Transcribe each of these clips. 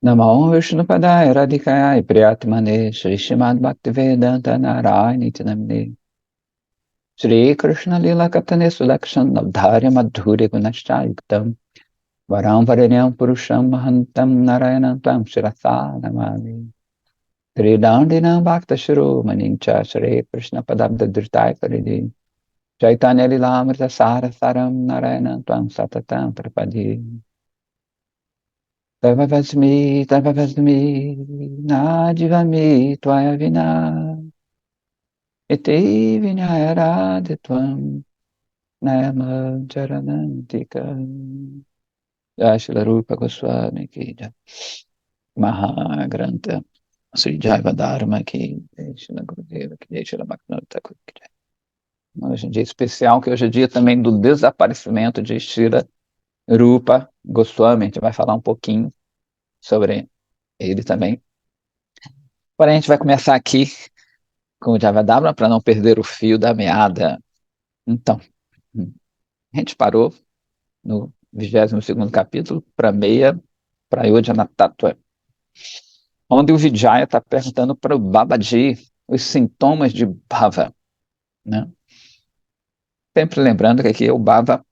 Namo Vishnupadaya Radhikaya Priyatmane Shri Srimad Bhaktivedanta Narayani Namne Shri Krishna Lila Katane Sulakshan Navdharya Madhuri Gunashayuktam Varam Varenyam Purusham Mahantam Narayanam Tam Shirasa Namami Sri Dandinam Bhakta Shuru Manincha Shri Krishna Padabda Dhritai Paridi Chaitanya Lila Amrita Sarasaram Narayanam Tam Satatam Prapadi Tavavasmi, Nadivami, Tvaya Vina, Ete Vinayaradi Nayama Charanantika, Ashila Rupa Goswami ki jai, Mahagranta, Sri Jaiva Dharma ki jai, Shila Gurudeva ki jai, Shila Bhaktivinoda Thakur ki jai. Hoje é um dia especial, que hoje é dia também do desaparecimento de Shila Rupa Goswami. A gente vai falar um pouquinho sobre ele também. Porém, a gente vai começar aqui com o Javadabra para não perder o fio da meada. Então, a gente parou no 22º capítulo para meia Prayojana Tattva, onde o Vijaya está perguntando para o Babaji os sintomas de Bhava, né? Sempre lembrando que aqui é o Bhava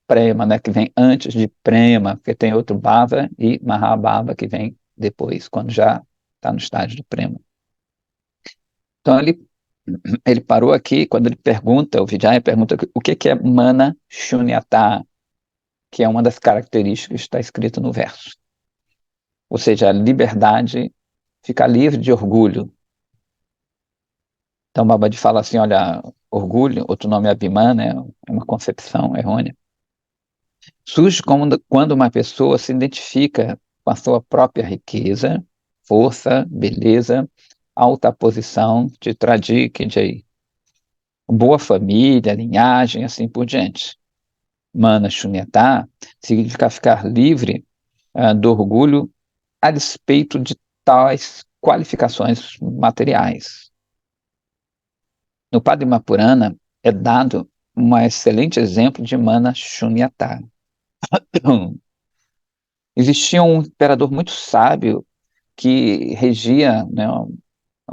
prema, né, que vem antes de Prema, porque tem outro Bhava e Mahabhava que vem depois, quando já está no estágio de Prema. Então ele parou aqui quando ele pergunta, o Vijaya pergunta o que é Mana Shunyata, que é uma das características que está escrito no verso. Ou seja, a liberdade, ficar livre de orgulho. Então Babaji fala assim, olha, orgulho, outro nome é Abhimana, é uma concepção errônea. Surge quando uma pessoa se identifica com a sua própria riqueza, força, beleza, alta posição, de tradik, de boa família, linhagem, assim por diante. Mana Shunyata significa ficar livre do orgulho a despeito de tais qualificações materiais. No Padma Purana é dado um excelente exemplo de Mana Shunyata. Existia um imperador muito sábio que regia, né,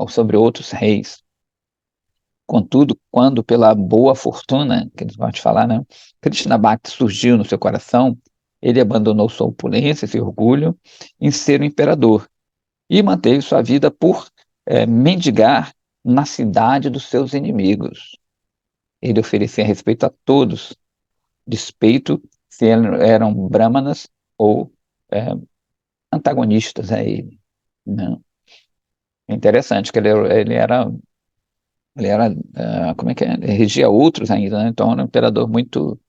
sobre outros reis. Contudo, quando pela boa fortuna, que eles vão te falar, né, Krishna Bhakti surgiu no seu coração, ele abandonou sua opulência, esse orgulho, em ser o imperador e manteve sua vida por mendigar na cidade dos seus inimigos. Ele oferecia respeito a todos, despeito se eram brahmanas ou é, antagonistas a ele. Não. É interessante que ele era, como é que é? Ele regia outros ainda, né? Então era um imperador muito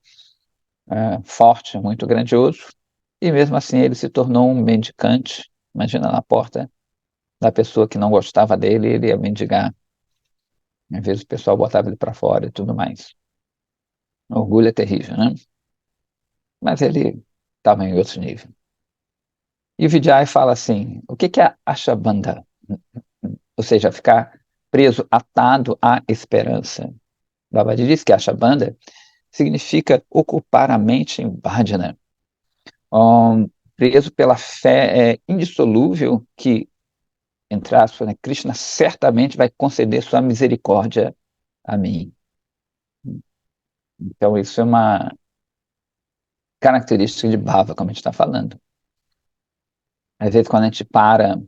forte, muito grandioso, e mesmo assim ele se tornou um mendicante. Imagina na porta da pessoa que não gostava dele, ele ia mendigar. Às vezes o pessoal botava ele para fora e tudo mais. O orgulho é terrível, né? Mas ele estava em outro nível. E o Vijay fala assim, o que é Ashabandha? Ou seja, ficar preso, atado à esperança. Babaji diz que Ashabandha significa ocupar a mente em bhajana, preso pela fé indissolúvel que, entre aspas, né, Krishna certamente vai conceder sua misericórdia a mim. Então, isso é uma característica de Bhava, como a gente está falando. Às vezes, quando a gente para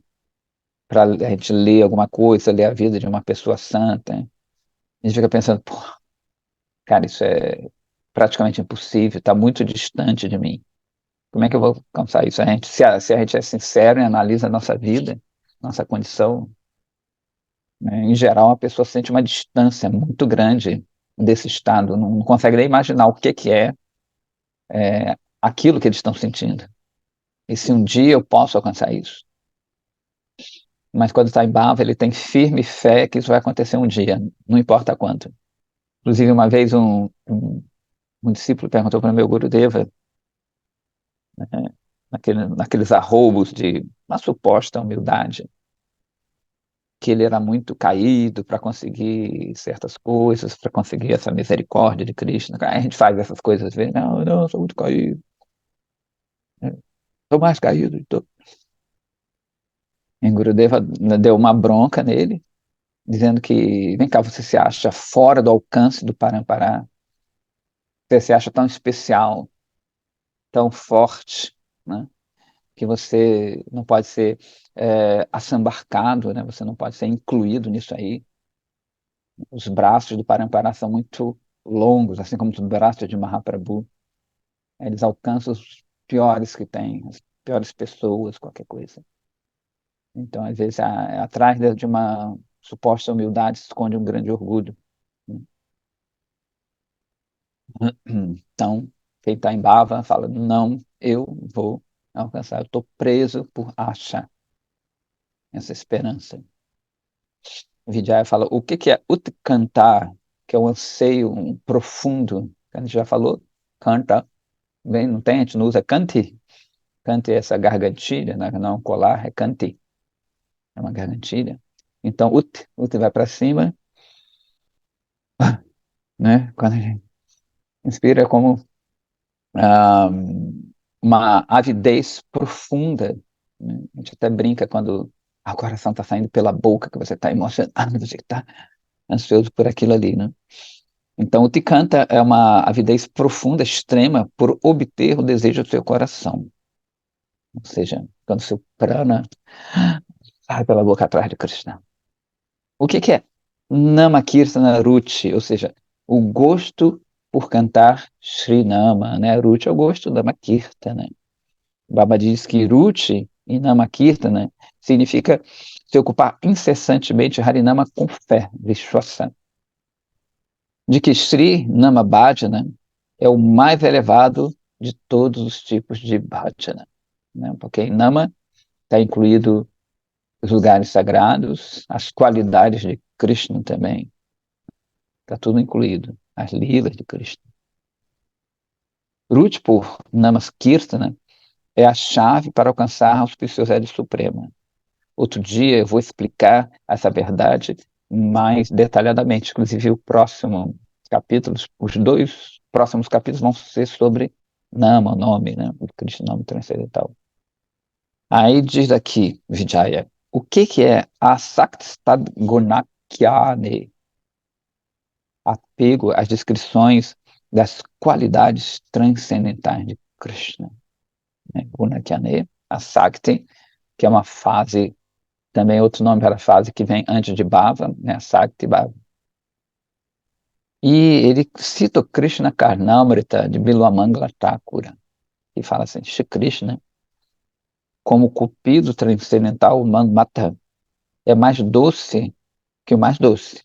a gente ler alguma coisa, ler a vida de uma pessoa santa, a gente fica pensando, pô, cara, isso é praticamente impossível, está muito distante de mim. Como é que eu vou alcançar isso? Se a gente é sincero e analisa a nossa vida, nossa condição, né, em geral, a pessoa sente uma distância muito grande desse estado, não consegue nem imaginar o que é aquilo que eles estão sentindo. E se um dia eu posso alcançar isso? Mas quando está em Bhava, ele tem firme fé que isso vai acontecer um dia, não importa quanto. Inclusive, uma vez um discípulo perguntou para o meu Gurudeva, né, naqueles arroubos de uma suposta humildade, que ele era muito caído para conseguir certas coisas, para conseguir essa misericórdia de Krishna. Aí a gente faz essas coisas às vezes, não, eu sou muito caído, né? Sou mais caído de todos. E Gurudeva deu uma bronca nele, dizendo que, vem cá, você se acha fora do alcance do Parampará, você se acha tão especial, tão forte, né, que você não pode ser assambarcado, né, você não pode ser incluído nisso aí. Os braços do Parampará são muito longos, assim como os braços de Mahaprabhu. Eles alcançam os piores que tem, as piores pessoas, qualquer coisa. Então, às vezes, atrás de uma suposta humildade se esconde um grande orgulho, né? Então, quem está em Bhava fala, não, eu vou alcançar, eu estou preso por achar essa esperança. Vijaya fala, o que é utkantar, que é um anseio profundo, que a gente já falou, canta, bem, não tem, a gente não usa kanti, kanti é essa gargantilha, né? Não é um colar, é kanti, é uma gargantilha. Então, ut vai para cima, né? Quando a gente inspira, é como ah, uma avidez profunda, né? A gente até brinca quando o coração está saindo pela boca, que você está emocionado, você está ansioso por aquilo ali, né? Então, o Tikanta é uma avidez profunda, extrema, por obter o desejo do seu coração. Ou seja, quando seu prana sai pela boca atrás de Krishna. O que é Namakirtana Ruchi? Ou seja, o gosto por cantar Sri Nama, né? Ruchi é o gosto da Makirtana. Baba diz que Ruchi e Namakirtana significa se ocupar incessantemente Harinama com fé, Vishwasa. De que Sri Nama Bhajana é o mais elevado de todos os tipos de bhajana, né? Porque em Nama está incluído os lugares sagrados, as qualidades de Krishna também, está tudo incluído, as lilas de Krishna. Ruti por Namaskirtana é a chave para alcançar a auspiciosidade suprema. Outro dia eu vou explicar essa verdade mais detalhadamente, inclusive o próximo capítulo, os dois próximos capítulos vão ser sobre Nama, o nome, né, o Krishna, nome transcendental. Aí diz aqui, Vijaya, o que é a Saktstadgunakyane? Apego às descrições das qualidades transcendentais de Krishna, né? Gunakyane, a Sakti, que é uma fase, também outro nome para a fase que vem antes de Bhava, né? Sakti Bhava. E ele cita o Krishna Karnamrita de Bilwamangala Thakura, que fala assim, Shri Krishna, como cupido transcendental, Manmata, é mais doce que o mais doce.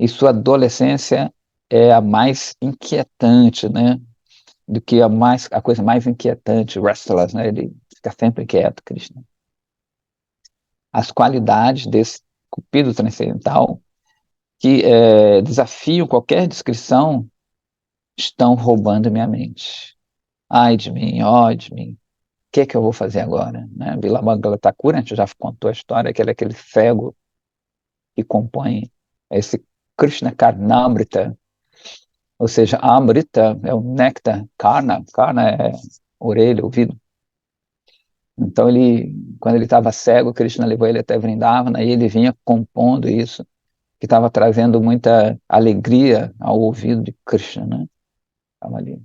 E sua adolescência é a mais inquietante, né? Do que a coisa mais inquietante, restless, né? Ele fica sempre inquieto, Krishna. As qualidades desse cupido transcendental que desafiam qualquer descrição estão roubando minha mente. Ai de mim, ó de mim. O que é que eu vou fazer agora? Né? Bilabangala Thakura, a gente já contou a história, que ele é aquele cego que compõe esse Krishna Karnamrita, ou seja, a Amrita é o néctar, Karna é orelha, ouvido. Então ele, quando ele estava cego, Krishna levou ele até Vrindavana e ele vinha compondo isso, que estava trazendo muita alegria ao ouvido de Krishna, né? Tava ali.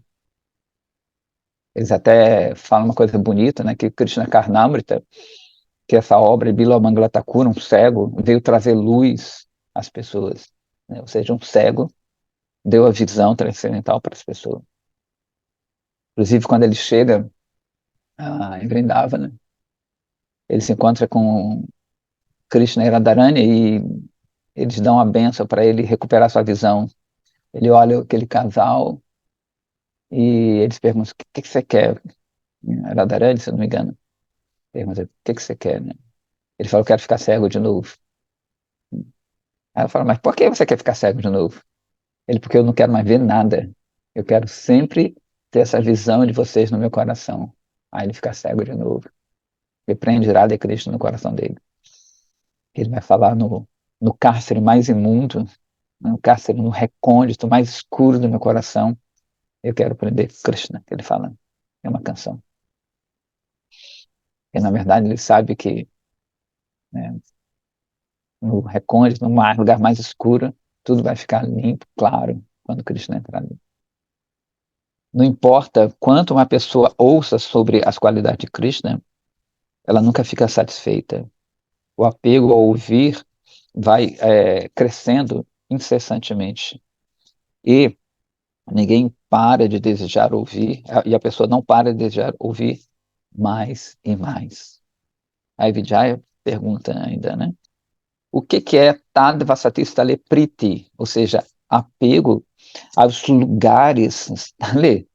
Eles até falam uma coisa bonita, né? Que Krishna Karnamrita, que essa obra de Bilwamangala Thakura, um cego, veio trazer luz às pessoas, né? Ou seja, um cego deu a visão transcendental para as pessoas. Inclusive, quando ele chega em Vrindavana, ele se encontra com Krishna e Radharani e eles dão a benção para ele recuperar sua visão. Ele olha aquele casal e eles perguntam: o que você quer? Radharani, se eu não me engano, pergunta: o que você quer, né? Ele fala: eu quero ficar cego de novo. Aí ela fala: mas por que você quer ficar cego de novo? Ele: porque eu não quero mais ver nada. Eu quero sempre ter essa visão de vocês no meu coração. Aí ele fica cego de novo. Ele prende Radha e Krishna no coração dele. Ele vai falar no cárcere mais imundo, no cárcere, no recôndito mais escuro do meu coração. Eu quero prender Krishna, que ele fala. É uma canção. E, na verdade, ele sabe que né? No recôndito, no lugar mais escuro, tudo vai ficar limpo, claro, quando Krishna entrar ali. Não importa quanto uma pessoa ouça sobre as qualidades de Krishna, ela nunca fica satisfeita. O apego ao ouvir vai crescendo incessantemente. E ninguém para de desejar ouvir, e a pessoa não para de desejar ouvir mais e mais. Aí Vijaya pergunta ainda, né? O que é Tadva Satistale Priti? Ou seja, apego aos lugares, ali,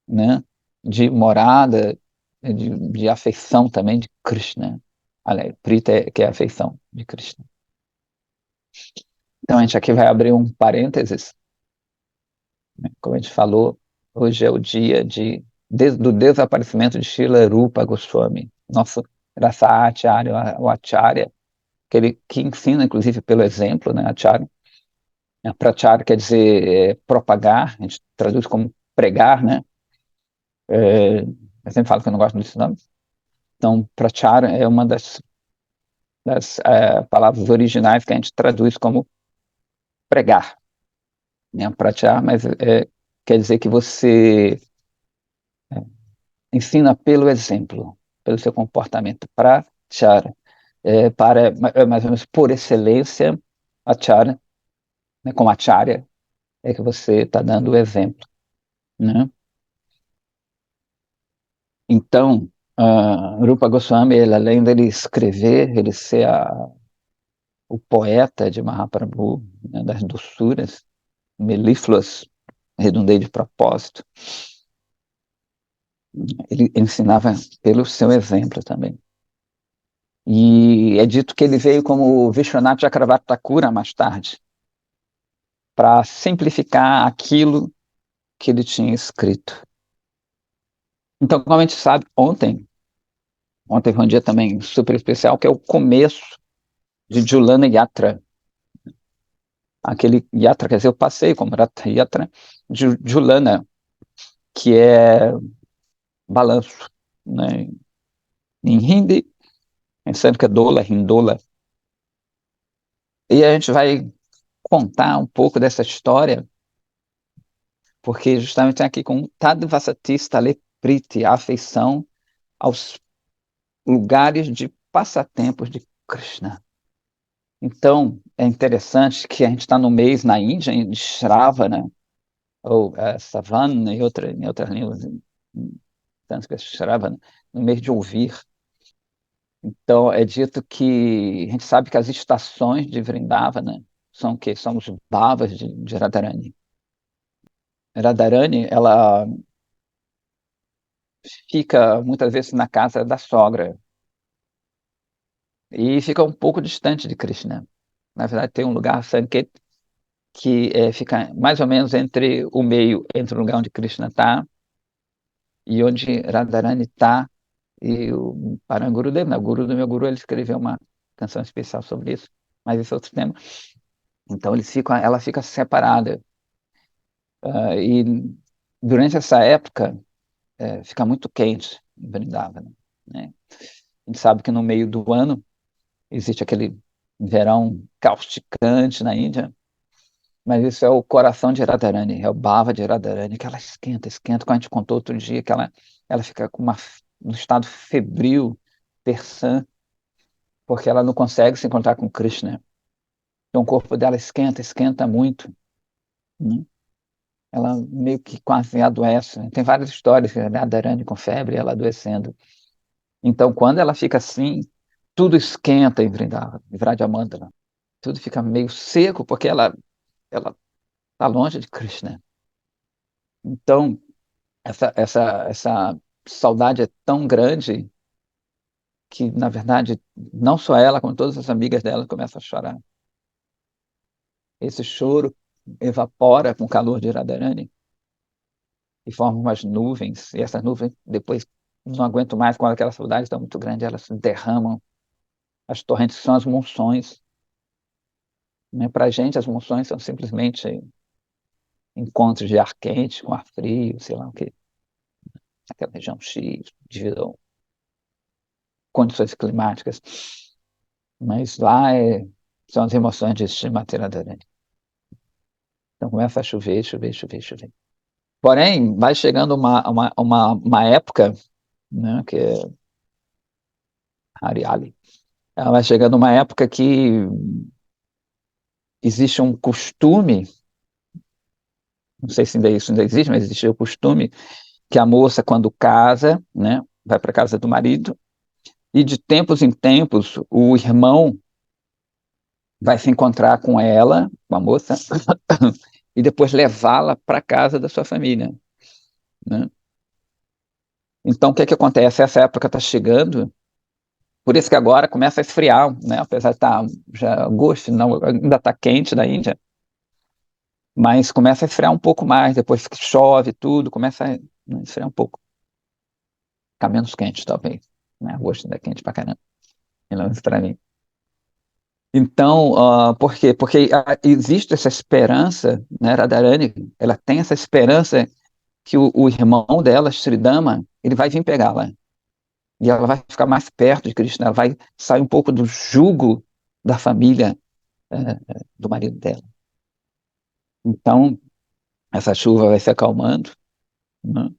né? De morada, de afeição também de Krishna. Olha, Prita que é a afeição de Krishna. Então a gente aqui vai abrir um parênteses, né? Como a gente falou, hoje é o dia do desaparecimento de Srila Rupa Goswami, nosso Rasa Acharya, o Acharya, que ensina, inclusive, pelo exemplo, né, Acharya. Prachar quer dizer propagar, a gente traduz como pregar, né? Eu sempre falo que eu não gosto desse nome. Então, prachar é uma das palavras originais que a gente traduz como pregar, né? Prachar, mas quer dizer que você ensina pelo exemplo, pelo seu comportamento. Prachar, mais ou menos por excelência, acharya, né, como acharya, é que você está dando o exemplo, né? Então, Rupa Goswami, ele, além dele escrever, ele ser o poeta de Mahaprabhu, né, das doçuras, melífluas, redundei de propósito, ele ensinava pelo seu exemplo também. E é dito que ele veio como Vishwanath Chakravarti Thakura mais tarde, para simplificar aquilo que ele tinha escrito. Então, como a gente sabe, ontem foi um dia também super especial, que é o começo de Julana Yatra. Aquele Yatra, quer dizer, eu passei como Yatra de Julana, que é balanço, né? Em Hindi, em sânscrito é Dola, Hindola. E a gente vai contar um pouco dessa história, porque justamente tem aqui com Tadvasati Stale Priti, a afeição aos lugares de passatempos de Krishna. Então, é interessante que a gente está no mês na Índia, em Shravana, ou Savana, em outras línguas, sânscrito Shravana, no mês de ouvir. Então, é dito que a gente sabe que as estações de Vrindavana são o quê? São os bhavas de Radharani. Radharani, ela fica muitas vezes na casa da sogra e fica um pouco distante de Krishna. Na verdade, tem um lugar, Sanket, que fica mais ou menos entre o meio, entre o lugar onde Krishna está e onde Radharani está. E o Parangurudev, né, o guru do meu guru, ele escreveu uma canção especial sobre isso, mas esse é outro tema. Então ela fica separada. E durante essa época fica muito quente em Vrindavana, né? A gente sabe que no meio do ano existe aquele verão causticante na Índia, mas isso é o coração de Radharani, é o bhava de Radharani, que ela esquenta, esquenta, como a gente contou outro dia, que ela fica um estado febril, terçã, porque ela não consegue se encontrar com Krishna. Então o corpo dela esquenta, esquenta muito, né? Ela meio que quase adoece. Tem várias histórias, né? A Dharani com febre, ela adoecendo. Então, quando ela fica assim, tudo esquenta em Vrindavan, em Vrajamandala. Tudo fica meio seco, porque ela está longe de Krishna. Então, essa saudade é tão grande que, na verdade, não só ela, como todas as amigas dela começam a chorar. Esse choro evapora com o calor de Radharani e forma umas nuvens, e essas nuvens depois não aguentam mais quando aquela saudade está muito grande, elas se derramam. As torrentes são as monções, né? Para a gente, as monções são simplesmente encontros de ar quente com ar frio, sei lá o que, aquela região X, devido a condições climáticas. Mas lá são as emoções de Srimati Radharani. Então começa a chover, chover, chover, chover. Porém, vai chegando uma época, né, que é Hariali, ela vai chegando uma época que existe um costume, não sei se isso ainda existe, mas existe o costume que a moça, quando casa, né, vai para casa do marido, e de tempos em tempos o irmão vai se encontrar com ela, com a moça, e depois levá-la para casa da sua família, né? Então, o que que acontece? Essa época está chegando, por isso que agora começa a esfriar, né? Apesar de estar já agosto, não, ainda está quente na Índia, mas começa a esfriar um pouco mais, depois que chove tudo, começa a, né, esfriar um pouco, ficar menos quente talvez, né? Agosto ainda é quente pra caramba, pelo menos para mim. Então, por quê? Porque existe essa esperança, né? Radharani, ela tem essa esperança que o irmão dela, Sridama, ele vai vir pegá-la. E ela vai ficar mais perto de Krishna, ela vai sair um pouco do jugo da família do marido dela. Então, essa chuva vai se acalmando, né?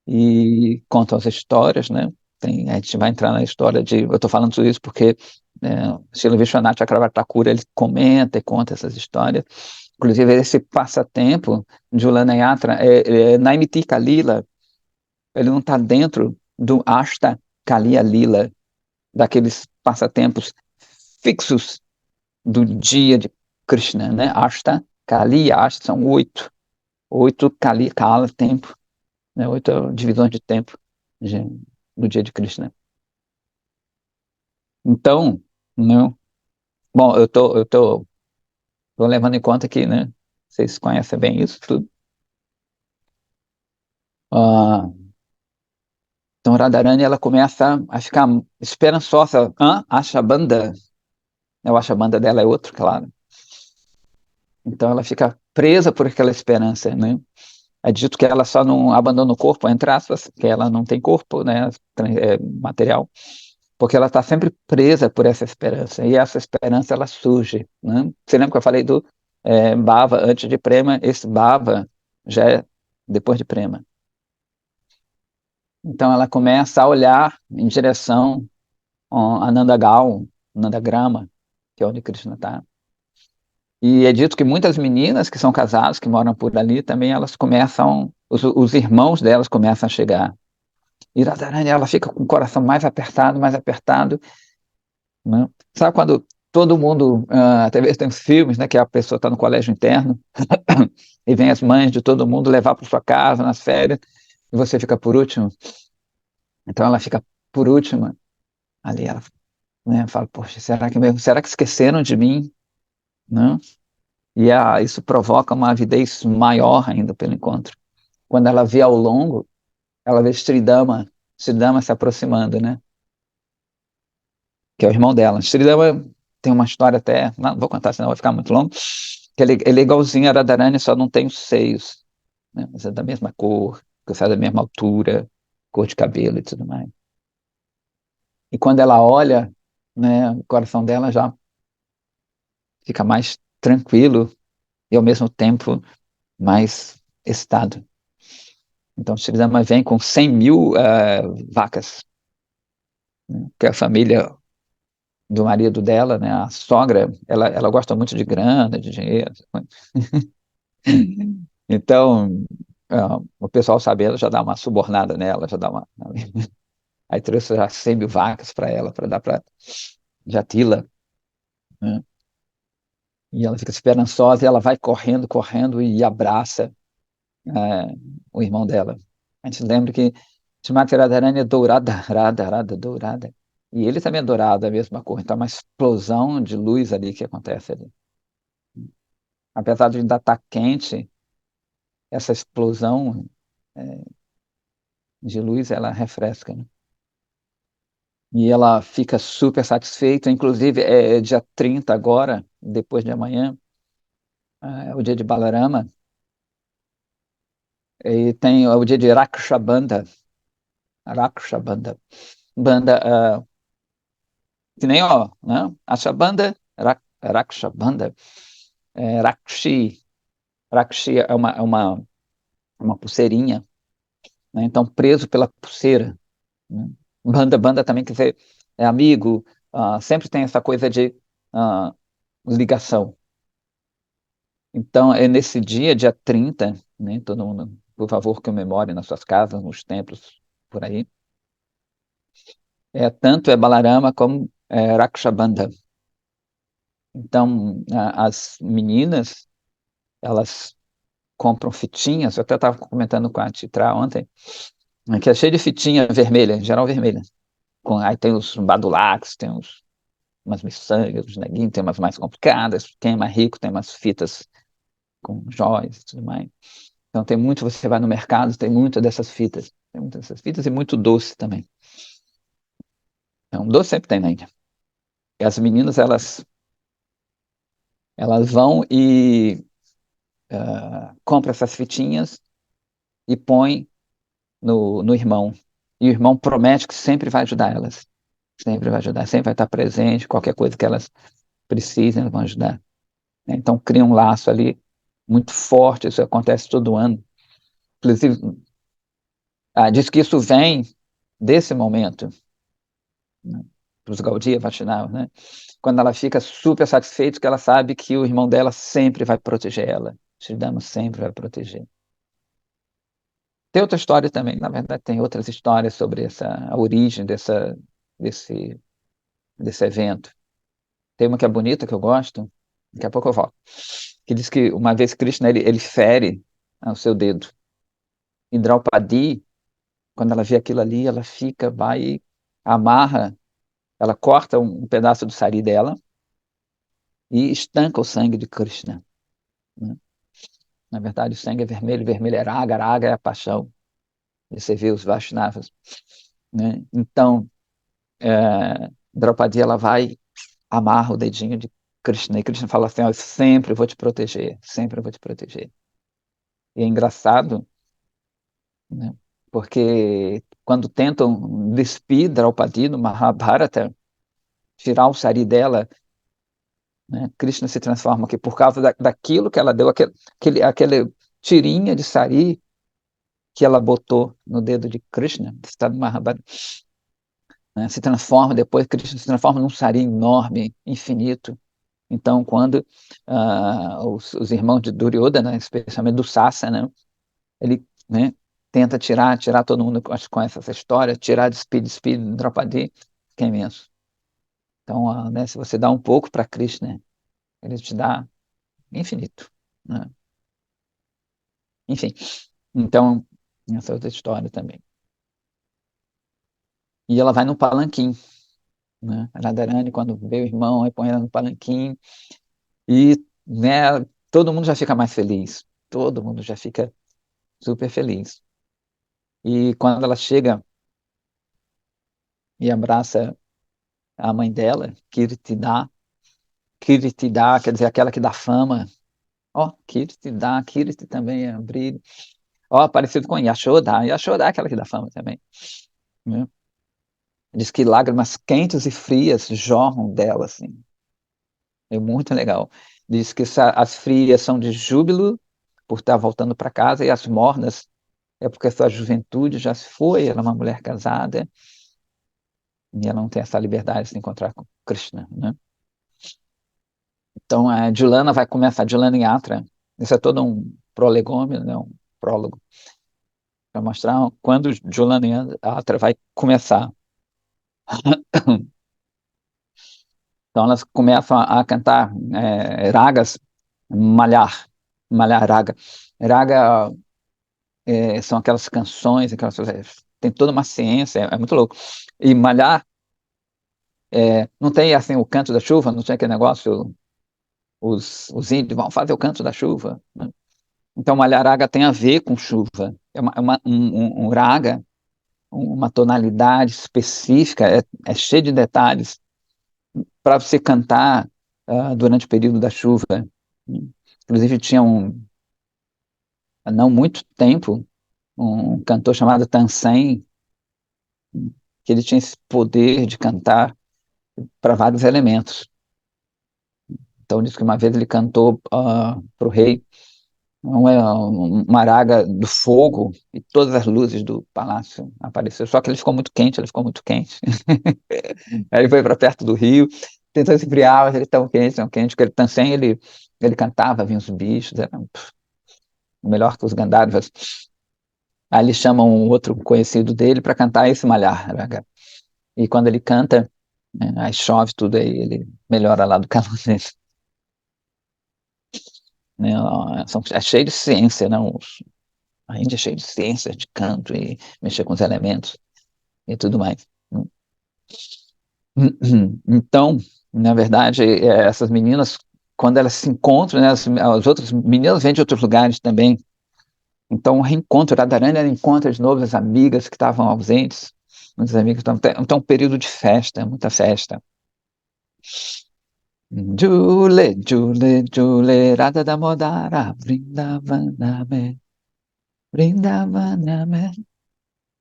E contam as histórias, né? A gente vai entrar na história de... Eu estou falando tudo isso porque Srila Vishwanath Chakravarti ele comenta e conta essas histórias. Inclusive, esse passatempo de Ulana Yatra, Naimitika Lila, ele não está dentro do Ashta Kaliya Lila, daqueles passatempos fixos do dia de Krishna, né? Ashta Kaliya, Ashta são oito Kala, tempo, né? Oito divisões de tempo de, do dia de Krishna. Então, não, bom, tô levando em conta que, né? Vocês conhecem bem isso tudo. Ah, então, Radharani, ela começa a ficar esperançosa. Ashabanda, né? O Ashabanda dela é outro, claro. Então, ela fica presa por aquela esperança, né? É dito que ela só não abandona o corpo, entre aspas, que ela não tem corpo, né? Material, porque ela está sempre presa por essa esperança. E essa esperança, ela surge, né? Você lembra que eu falei do Bhava antes de Prema? Esse Bhava já é depois de Prema. Então, ela começa a olhar em direção a Nandagal, Nandagrama, que é onde Krishna está. E é dito que muitas meninas que são casadas, que moram por ali, também elas começam, os irmãos delas começam a chegar. E Radharani, ela fica com o coração mais apertado, né? Sabe quando todo mundo, até mesmo tem uns filmes, né, que a pessoa está no colégio interno, e vem as mães de todo mundo levar para sua casa nas férias, e você fica por último? Então ela fica por última, ali ela, né, fala, poxa, será que esqueceram de mim? Né? E isso provoca uma avidez maior ainda pelo encontro. Quando ela vê ao longo, ela vê Sridama se aproximando, né? Que é o irmão dela. Sridama tem uma história até, não vou contar, senão vai ficar muito longo, que ele é igualzinho a Radharani, só não tem os seios, né? Mas é da mesma cor, é da mesma altura, cor de cabelo e tudo mais. E quando ela olha, né, o coração dela já fica mais tranquilo e ao mesmo tempo mais excitado. Então, Sridama vem com 100 mil vacas, né, que é a família do marido dela, né, a sogra, ela gosta muito de grana, de dinheiro. Então, o pessoal sabendo já dá uma subornada nela, já dá uma. Aí trouxe já 100 mil vacas para ela, para dar para Jatila, né? E ela fica esperançosa e ela vai correndo, correndo e abraça o irmão dela. A gente lembra que Srimati Radharani é dourada, dourada. E ele também é dourado, a mesma cor. Então, é uma explosão de luz ali que acontece ali. Apesar de ainda estar quente, essa explosão é, de luz, ela refresca, né? E ela fica super satisfeita. Inclusive, é dia 30 agora, depois de amanhã, é o dia de Balarama. E tem o dia de Raksha Banda. Raksha Banda. Banda, Que nem, ó, né? Ashabanda, Rakshabanda, Rakshi. Rakshi é uma pulseirinha, né? Então, preso pela pulseira, né? Banda também quer dizer amigo, sempre tem essa coisa de ah, ligação. Então, é nesse dia 30, né? Todo mundo, por favor, que memore nas suas casas, nos templos, por aí. Tanto é Balarama como Rakshabandha. Então, as meninas, elas compram fitinhas, eu até estava comentando com a Titra ontem, né, que é cheio de fitinha vermelha, em geral vermelha. Aí tem os badulacs, tem umas miçangas, os neguinhos, tem umas mais complicadas, quem é mais rico tem umas fitas com jóias e tudo mais. Então tem muito, você vai no mercado, tem muito dessas fitas. Tem muitas dessas fitas e muito doce também. Então, doce sempre tem na Índia. E as meninas, elas vão e compram essas fitinhas e põem no irmão. E o irmão promete que sempre vai ajudar elas. Sempre vai ajudar, sempre vai estar presente, qualquer coisa que elas precisem, elas vão ajudar. Então cria um laço ali muito forte, isso acontece todo ano. Inclusive, diz que isso vem desse momento, né, para os Gaudiya Vaishnavas, né? Quando ela fica super satisfeita, que ela sabe que o irmão dela sempre vai proteger ela. Sridhama sempre vai proteger. Tem outra história também, na verdade, tem outras histórias sobre a origem desse, desse evento. Tem uma que é bonita, que eu gosto, daqui a pouco eu volto, que diz que uma vez Krishna ele fere o seu dedo. E Draupadi, quando ela vê aquilo ali, ela fica, vai, amarra, ela corta um pedaço do sari dela e estanca o sangue de Krishna, né? Na verdade, o sangue é vermelho, vermelho é raga, raga é a paixão. E você vê os Vaishnavas, né? Então, Draupadi, ela vai, amarra o dedinho de Krishna, e Krishna fala assim, ó, eu sempre vou te proteger, sempre vou te proteger. E é engraçado, né? Porque quando tentam despir Draupadi no Mahabharata, tirar o sari dela, né, Krishna se transforma aqui por causa daquilo que ela deu, aquele tirinha de sari que ela botou no dedo de Krishna, que está no Mahabharata, né, se transforma depois, Krishna se transforma num sari enorme, infinito. Então, quando os irmãos de Duryodhana, né, especialmente do Sasana, ele, né, tenta tirar todo mundo com essa história, tirar despir Draupadi, que é imenso. Então, né, se você dá um pouco para Krishna, ele te dá infinito, né? Enfim, então, essa é outra história também. E ela vai no palanquim, né? A Radharani, quando vê o irmão, aí põe ela no palanquim, e, né, todo mundo já fica mais feliz, todo mundo já fica super feliz. E quando ela chega e abraça a mãe dela, Kirtida quer dizer aquela que dá fama. Ó, Kirtida, Kirti também é brilho. Ó, parecido com Yashoda é aquela que dá fama também, né? Diz que lágrimas quentes e frias jorram dela, assim. É muito legal. Diz que as frias são de júbilo por estar voltando para casa e as mornas é porque a sua juventude já se foi, ela é uma mulher casada e ela não tem essa liberdade de se encontrar com Krishna, né? Então, a Julana vai começar, Julana Yatra, isso é todo um prolegômeno, né, um prólogo, para mostrar quando Julana Yatra vai começar. Então, elas começam a cantar ragas, malhar raga. Raga são aquelas canções, tem toda uma ciência, é muito louco. E malhar, não tem assim o canto da chuva, não tem aquele negócio, os índios vão fazer o canto da chuva, né? Então, Malharaga tem a ver com chuva. Um raga, uma tonalidade específica, é cheio de detalhes para você cantar durante o período da chuva. Inclusive, tinha há não muito tempo, um cantor chamado Tansen, que ele tinha esse poder de cantar para vários elementos. Então, diz que uma vez ele cantou para o rei uma araga do fogo e todas as luzes do palácio apareceram. Só que ele ficou muito quente, ele ficou muito quente. Aí ele foi para perto do rio, tentou esfriar, mas ele tão quente, que ele também ele cantava, vinha os bichos, era melhor que os Gandharvas. Aí eles chamam um outro conhecido dele para cantar esse malhar. E quando ele canta, né, aí chove tudo, aí ele melhora lá do calor dele. Né, é cheio de ciência, né? A Índia é cheia de ciência, de canto e mexer com os elementos e tudo mais. Então, na verdade, essas meninas, quando elas se encontram, né, as outras meninas vêm de outros lugares também. Então, o reencontro, Radharani, ela encontra de novo as amigas que estavam ausentes, muitos amigos. Então, um período de festa, muita festa. Jule, Jule, Jule, Radha Damodara, Vrindavaname, Vrindavaname,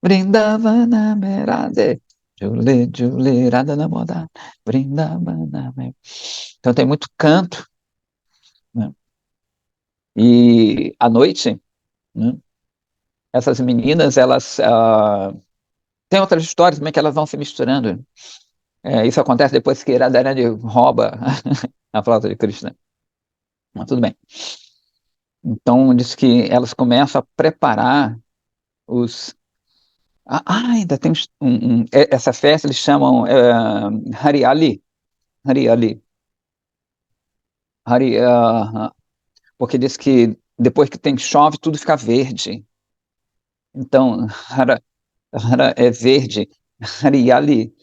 Vrindavaname, Radhe, Jule, Jule, Radha Damodara, Vrindavaname. Então tem muito canto, né? E à noite, né, essas meninas, elas tem outras histórias também que elas vão se misturando. Isso acontece depois que Radharani rouba a flauta de Krishna. Mas tudo bem. Então, diz que elas começam a preparar os. Ainda tem essa festa, eles chamam Hariali. Hariali. Hari, porque diz que depois que tem chove, tudo fica verde. Então, Hara é verde. Hariali.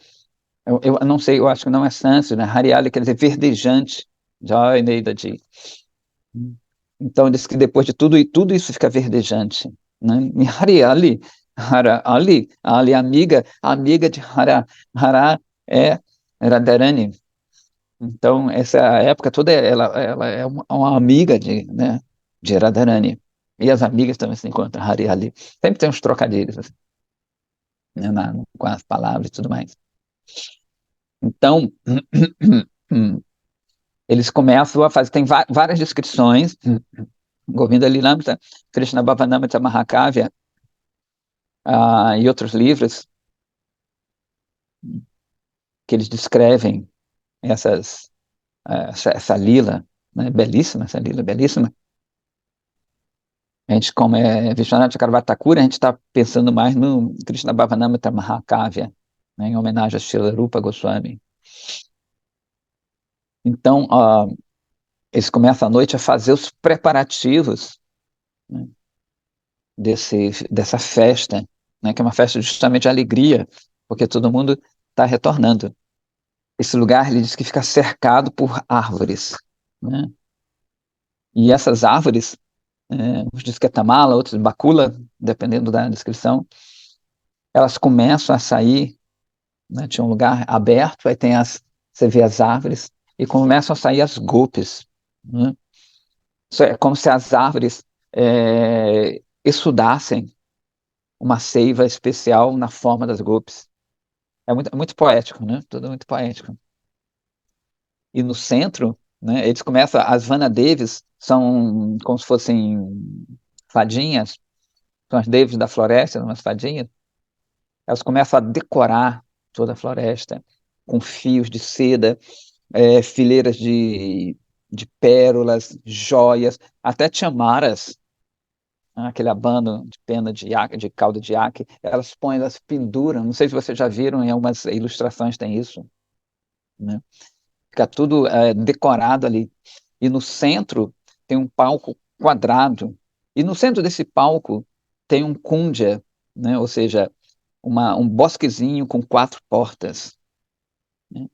Eu não sei, eu acho que não é sânscrito, né? Hariali quer dizer verdejante. Joy Neidadi. Então, diz que depois de tudo, e tudo isso fica verdejante. Né? E Hariali, Hara Ali, Ali amiga, amiga de Hara é Radharani. Então, essa época toda, ela é uma amiga de Radharani. E as amigas também se encontram, Hariali. Sempre tem uns trocadilhos, assim, né, com as palavras e tudo mais. Então, eles começam a fazer, tem várias descrições, Govinda Lilamrita, Krishna Bhavanamrita Mahakavya, e outros livros que eles descrevem essa lila, né, belíssima, essa lila belíssima. A gente, como é Vishwanath Chakravarti Thakur, a gente está pensando mais no Krishna Bhavanamrita Mahakavya, né, em homenagem a Srila Rupa Goswami. Então, eles começam à noite a fazer os preparativos, né, dessa festa, né, que é uma festa justamente de alegria, porque todo mundo está retornando. Esse lugar, ele diz que fica cercado por árvores, né? E essas árvores, uns diz que é tamala, outros bacula, dependendo da descrição, elas começam a sair, né? Tinha um lugar aberto, aí você vê as árvores, e começam a sair as gopis, né? Isso é como se as árvores exudassem uma seiva especial na forma das gopis. É muito, muito poético, né? Tudo muito poético. E no centro, né, eles começam, as Vanadevis são como se fossem fadinhas, são as Devis da floresta, umas fadinhas, elas começam a decorar toda a floresta com fios de seda, fileiras de pérolas, joias, até chamaras, né, aquele abano de pena de iaque, de caldo de iaque, elas põem, elas penduram, não sei se vocês já viram, em algumas ilustrações tem isso, né? Fica tudo decorado ali. E no centro tem um palco quadrado. E no centro desse palco tem um kunja, né? Ou seja, um bosquezinho com 4 portas, né?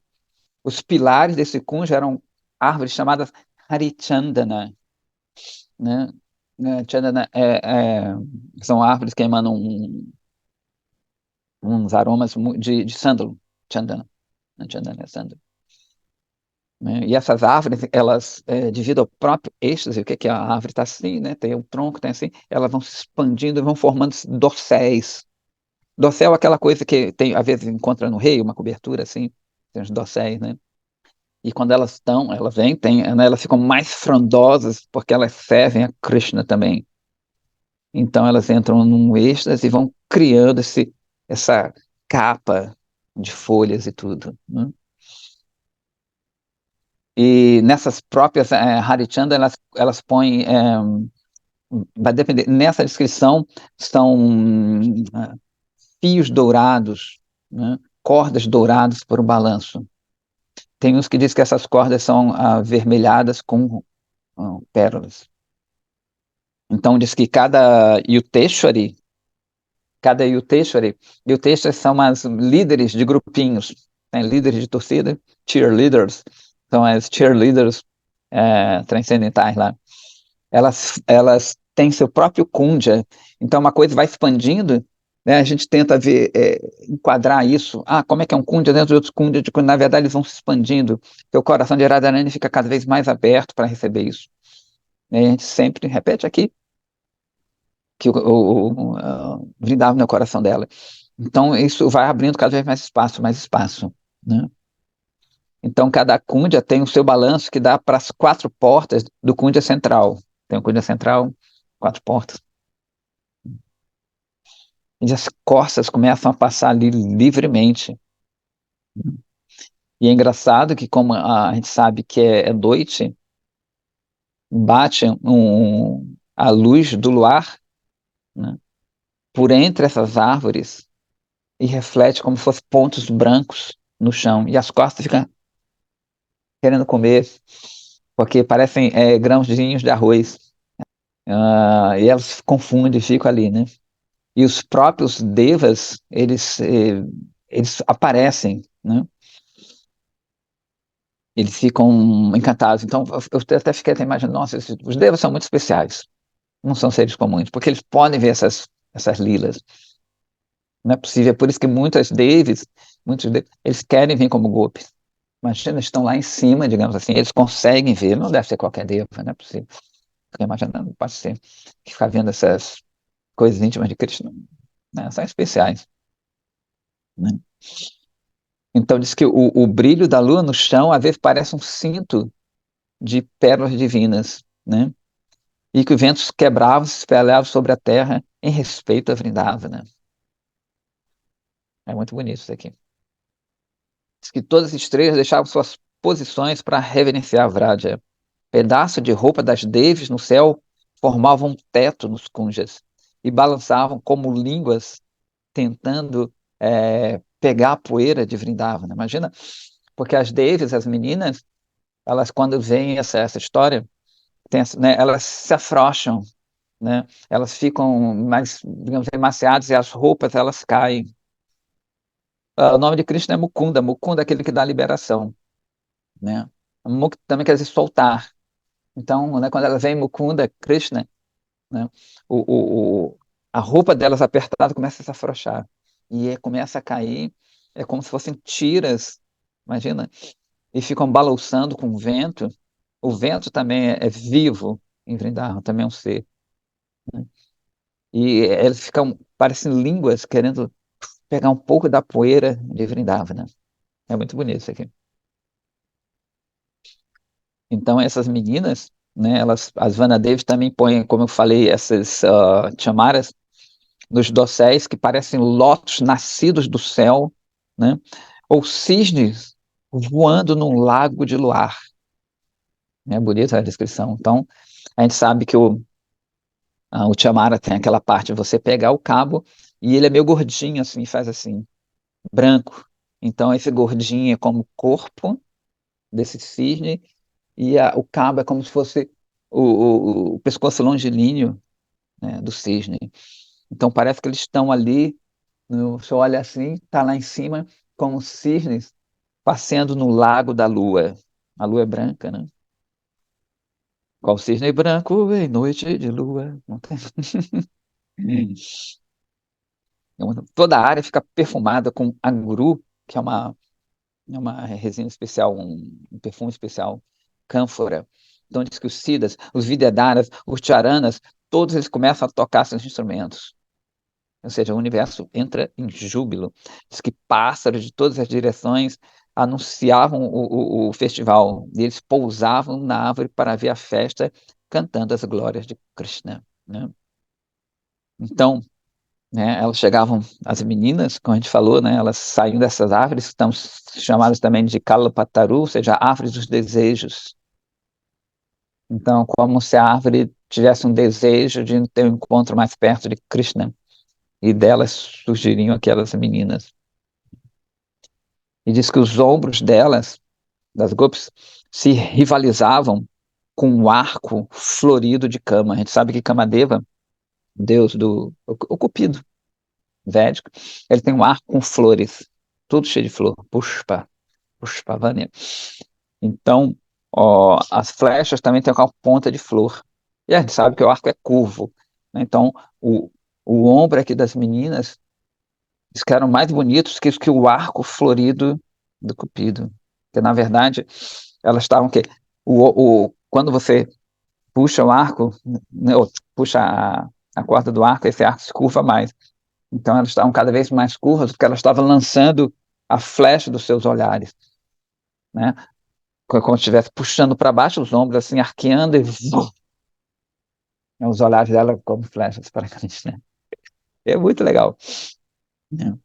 Os pilares desse kunja eram árvores chamadas Harichandana, né? Chandana são árvores que emanam uns aromas de sândalo. Chandana. Chandana é sândalo. Né? E essas árvores, elas, devido ao próprio êxtase, o que é a árvore está assim, né? Tem o tronco, tem assim, elas vão se expandindo e vão formando dorséis. Dorsal é aquela coisa que tem, às vezes encontra no rei, uma cobertura assim. tem os dosséis, né? E quando elas vêm, né, elas ficam mais frondosas porque elas servem a Krishna também. Então elas entram num êxtase e vão criando essa capa de folhas e tudo, né? E nessas próprias Harichandra, elas põem, vai depender, nessa descrição são fios dourados, né? Cordas douradas para o balanço. Tem uns que dizem que essas cordas são avermelhadas com pérolas. Então diz que cada Yuteshwari são as líderes de grupinhos, né? Líderes de torcida, cheerleaders, são as cheerleaders transcendentais lá. Elas têm seu próprio kundya, então uma coisa vai expandindo, né? A gente tenta ver, enquadrar isso, como é que é um kundya dentro de outros kundya, de, na verdade eles vão se expandindo, o coração de Radharani fica cada vez mais aberto para receber isso. E a gente sempre repete aqui, que o Vrindavan é o coração dela. Então, isso vai abrindo cada vez mais espaço, né? Então, cada kundya tem o seu balanço que dá para as 4 portas do kundya central. Tem o kundya central, 4 portas. E as corças começam a passar ali livremente. E é engraçado que, como a gente sabe que é noite, bate a luz do luar, né, por entre essas árvores e reflete como se fossem pontos brancos no chão. E as costas ficam querendo comer, porque parecem grãozinhos de arroz. E elas se confundem e ficam ali, né? E os próprios devas, eles aparecem, né? Eles ficam encantados. Então, eu até fiquei até imaginando, nossa, os devas são muito especiais. Não são seres comuns, porque eles podem ver essas lilas. Não é possível. É por isso que eles querem vir como golpes. Imagina, estão lá em cima, digamos assim, eles conseguem ver, não deve ser qualquer deva, não é possível. Fico imaginando, pode ser, que ficar vendo essas coisas íntimas de Krishna, né, são especiais, né? Então diz que o brilho da lua no chão, às vezes parece um cinto de pérolas divinas, né? E que os ventos quebravam, se espalhavam sobre a terra em respeito a Vrindavana. É muito bonito isso aqui. Diz que todas as estrelas deixavam suas posições para reverenciar Vraja. Pedaços de roupa das deves no céu formavam um teto nos kunjas e balançavam como línguas tentando pegar a poeira de Vrindavana. Imagina, porque as deves, as meninas, elas quando veem essa história, né, elas se afrouxam, né? Elas ficam mais, digamos, emaciadas e as roupas elas caem. O nome de Krishna é Mukunda. Mukunda é aquele que dá liberação, né? Mukta também quer dizer soltar. Então, né, quando ela vem Mukunda, Krishna, né, o, o, a roupa delas apertada começa a se afrouxar e começa a cair, é como se fossem tiras, imagina, e ficam balançando com o vento. O vento também é vivo em Vrindavan, também é um ser, né? E eles ficam, parecem línguas querendo pegar um pouco da poeira de Vrindavana. É muito bonito isso aqui. Então, essas meninas, né, as Vanadevis também põem, como eu falei, essas chamaras nos dosséis que parecem lótus nascidos do céu, né, ou cisnes voando num lago de luar. É bonita a descrição. Então, a gente sabe que o chamara tem aquela parte de você pegar o cabo e ele é meio gordinho, assim, faz assim, branco. Então, esse gordinho é como o corpo desse cisne e o cabo é como se fosse o pescoço longilíneo, né, do cisne. Então parece que eles estão ali, você olha assim, está lá em cima, como cisnes passeando no lago da lua. A lua é branca, né? Qual cisne branco em noite de lua? Não tem... Toda a área fica perfumada com anguru, que é uma resina especial, um perfume especial, cânfora. Então diz que os siddhas, os vidyadharas, os charanas, todos eles começam a tocar seus instrumentos. Ou seja, o universo entra em júbilo. Diz que pássaros de todas as direções anunciavam o festival, e eles pousavam na árvore para ver a festa, cantando as glórias de Krishna, né? Então, né, elas chegavam, as meninas, como a gente falou, né, elas saíam dessas árvores, que estão chamadas também de Kalpataru, ou seja, árvores dos desejos. Então, como se a árvore tivesse um desejo de ter um encontro mais perto de Krishna, e delas surgiriam aquelas meninas. E diz que os ombros delas, das gopis, se rivalizavam com um arco florido de Kama. A gente sabe que Kamadeva, deus o Cupido védico, ele tem um arco com flores, tudo cheio de flor, Pushpavania. Então, ó, as flechas também têm uma ponta de flor. E a gente sabe que o arco é curvo, né? Então, o ombro aqui das meninas diz que eram mais bonitos que o arco florido do Cupido. Porque, na verdade, elas estavam que quando você puxa o arco, né, ou puxa a corda do arco, esse arco se curva mais. Então elas estavam cada vez mais curvas, porque elas estavam lançando a flecha dos seus olhares, né? Como se estivesse puxando para baixo os ombros, assim, arqueando e os olhares dela como flechas para frente, né? É muito legal, né?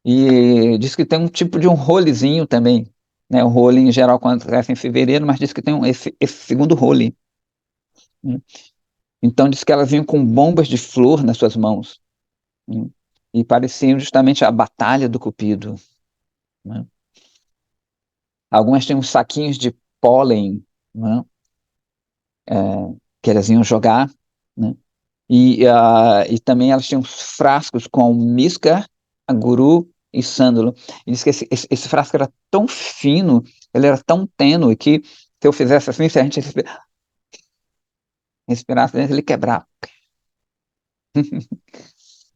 E diz que tem um tipo de um rolezinho também, né? O role em geral acontece em fevereiro, mas diz que tem esse segundo role, né? Então diz que elas vinham com bombas de flor nas suas mãos, né? E pareciam justamente a batalha do Cupido, né? Algumas tinham saquinhos de pólen, né? É, que elas iam jogar, né? E também elas tinham frascos com misca, guru e sândalo. E diz que esse frasco era tão fino, ele era tão tênue, que se eu fizesse assim, se a gente respirasse dentro, ele quebrava.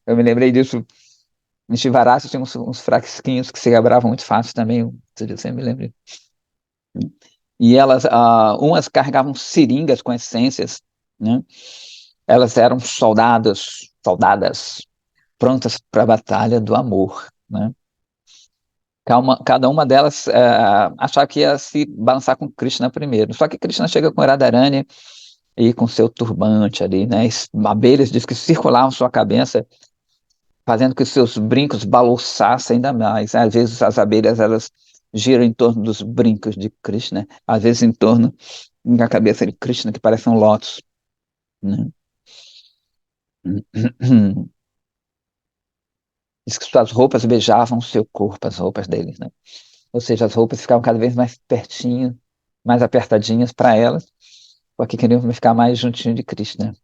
Eu me lembrei disso. Em Shivarasa tinha uns frasquinhos que se quebravam muito fácil também, eu sempre me lembro. E elas, umas carregavam seringas com essências, né? Elas eram soldadas prontas para a batalha do amor, né? Cada uma delas achava que ia se balançar com Krishna primeiro. Só que Krishna chega com Radharani e com seu turbante ali, né? Abelhas diz que circulavam sua cabeça, fazendo que os seus brincos balouçassem ainda mais. Às vezes as abelhas elas giram em torno dos brincos de Krishna, às vezes em torno da cabeça de Krishna, que parece um lótus, né? Diz que suas roupas beijavam o seu corpo, as roupas deles, né? Ou seja, as roupas ficavam cada vez mais pertinho, mais apertadinhas para elas, porque queriam ficar mais juntinho de Krishna.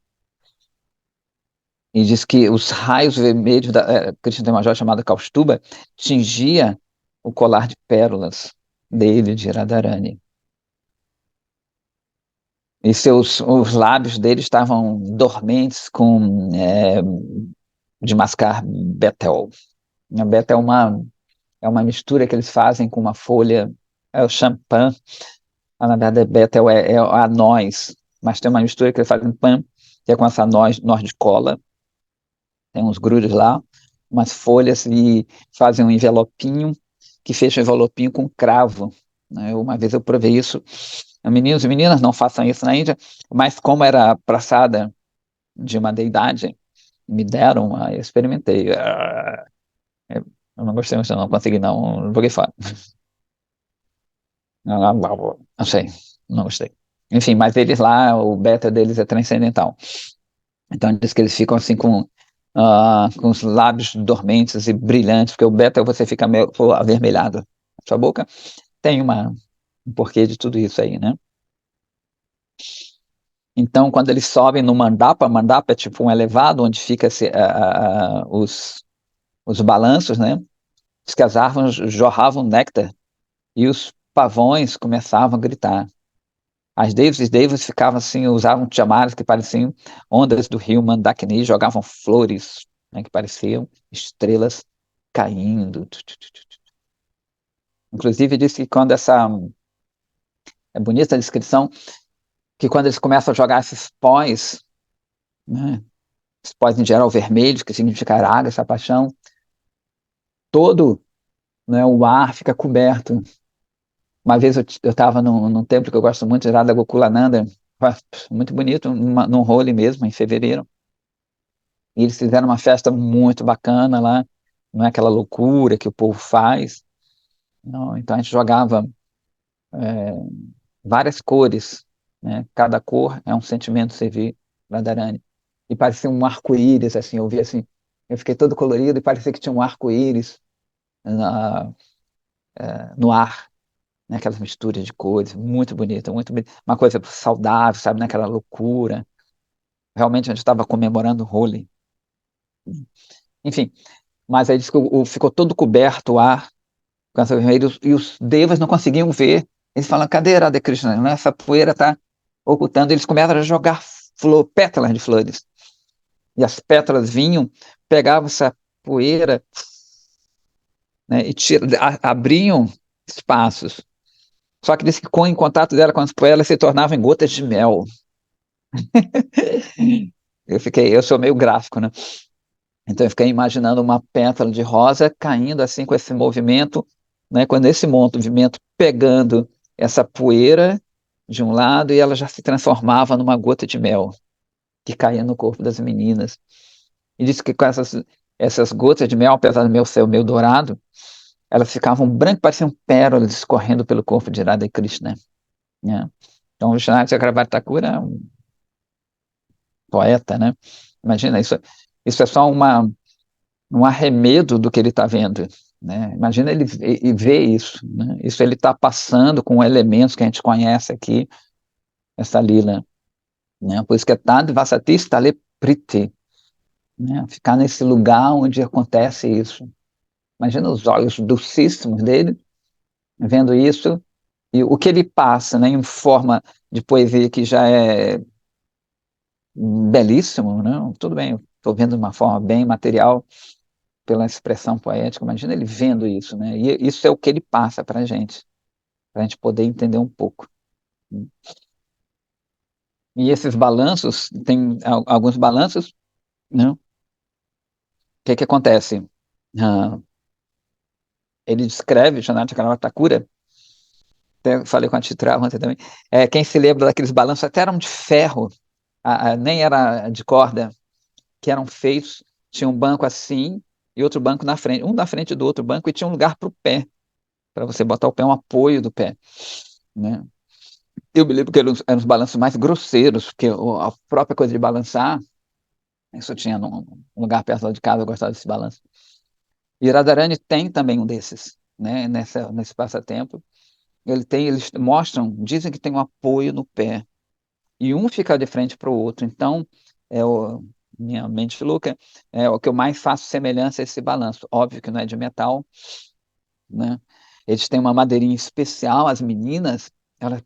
E diz que os raios vermelhos da Krishna tem uma joia chamada Kaustuba tingia o colar de pérolas dele, de Radharani. E os lábios dele estavam dormentes de mascar betel. A betel é uma mistura que eles fazem com uma folha, é o champan. Na verdade, betel é a noz, mas tem uma mistura que eles fazem pan, que é com essa noz de cola, tem uns grudes lá, umas folhas e fazem um envelopinho, que fecha o envelopinho com cravo, né? Uma vez eu provei isso. Meninos e meninas, não façam isso na Índia, mas como era praçada de uma deidade, me deram, eu experimentei. Eu não gostei muito, não consegui, não, joguei fora. Não sei, não gostei. Enfim, mas eles lá, o beta deles é transcendental. Então diz que eles ficam assim com os lábios dormentes e brilhantes, porque o beta você fica meio avermelhado na sua boca. Tem um porquê de tudo isso aí, né? Então, quando eles sobem no mandapa é tipo um elevado onde fica os balanços, né? Diz que as árvores jorravam néctar e os pavões começavam a gritar. As Devas e Devas ficavam assim, usavam chamaras que pareciam ondas do rio Mandakini, jogavam flores, né, que pareciam estrelas caindo. Inclusive disse que quando é bonita a descrição, que quando eles começam a jogar esses póis, né, esses póis em geral vermelhos, que significa água, essa paixão, todo né, o ar fica coberto. Uma vez eu estava num templo que eu gosto muito, de Radha Gokulananda, muito bonito, num Holi mesmo, em fevereiro, e eles fizeram uma festa muito bacana lá, não é aquela loucura que o povo faz, não, então a gente jogava é, várias cores, né, cada cor é um sentimento servir Radharani, e parecia um arco-íris, assim, eu vi assim, eu fiquei todo colorido e parecia que tinha um arco-íris no ar, né, aquelas misturas de cores, muito bonito, uma coisa saudável, sabe, naquela loucura. Realmente a gente estava comemorando o Holi. Enfim, mas aí disse que ficou todo coberto o ar com essa vermelha, e os devas não conseguiam ver. Eles falam, cadê Radha Krishna? Né? Essa poeira está ocultando. Eles começaram a jogar pétalas de flores. E as pétalas vinham, pegavam essa poeira, né, e abriam espaços. Só que disse que com em contato dela com as poelas se tornavam em gotas de mel. Eu sou meio gráfico, né? Então eu fiquei imaginando uma pétala de rosa caindo assim com esse movimento, né? Quando esse movimento pegando essa poeira de um lado e ela já se transformava numa gota de mel que caía no corpo das meninas. E disse que com essas gotas de mel, apesar do meu céu meio dourado, elas ficavam brancas, pareciam pérolas escorrendo pelo corpo de Radha Krishna, né? Então o Vishwanath Chakravarti Thakur é um poeta, né? Imagina, isso é só um arremedo do que ele está vendo, né? Imagina ele ver isso, né? Isso ele está passando com elementos que a gente conhece aqui, essa lila, né? Por isso que é Tad Vasati Stale Priti, né? Ficar nesse lugar onde acontece isso. Imagina os olhos dulcíssimos dele vendo isso e o que ele passa, né? Em forma de poesia que já é belíssimo, né? Tudo bem, estou vendo de uma forma bem material, pela expressão poética, imagina ele vendo isso, né? E isso é o que ele passa para a gente poder entender um pouco. E esses balanços, tem alguns balanços, né? O que acontece? Ah, ele descreve, Janata Thakura, até falei com a Chitra ontem também, quem se lembra daqueles balanços, até eram de ferro, nem era de corda, que eram feitos, tinha um banco assim, e outro banco na frente, um na frente do outro banco, e tinha um lugar para o pé, para você botar o pé, um apoio do pé, né? Eu me lembro que eram os balanços mais grosseiros, porque a própria coisa de balançar, isso tinha num lugar perto lá de casa, eu gostava desse balanço. E Radharani tem também um desses, né, nesse passatempo. Eles mostram, dizem que tem um apoio no pé, e um fica de frente para o outro. Então, minha mente louca, é o que eu mais faço semelhança a esse balanço. Óbvio que não é de metal, né? Eles têm uma madeirinha especial, as meninas,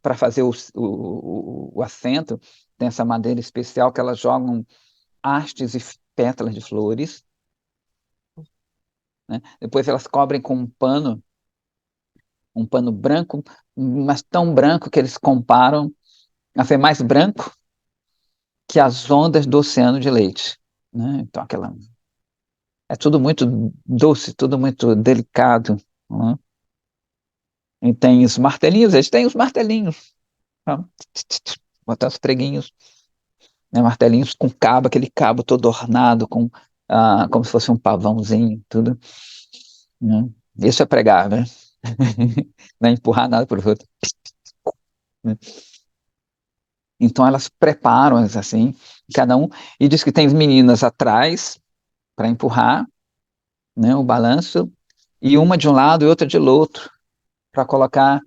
para fazer o assento, tem essa madeira especial que elas jogam hastes e pétalas de flores, né? Depois elas cobrem com um pano branco, mas tão branco que eles comparam a ser mais branco que as ondas do oceano de leite, né? Então é tudo muito doce, tudo muito delicado, né? E tem os martelinhos, eles têm os martelinhos, tá? Botar os preguinhos, né, martelinhos com cabo, aquele cabo todo ornado, como se fosse um pavãozinho, tudo, né? Isso é pregar, né? Não é empurrar nada para o outro, né? Então elas preparam assim, cada um, e diz que tem meninas atrás para empurrar, né, o balanço, e uma de um lado e outra de outro, para colocar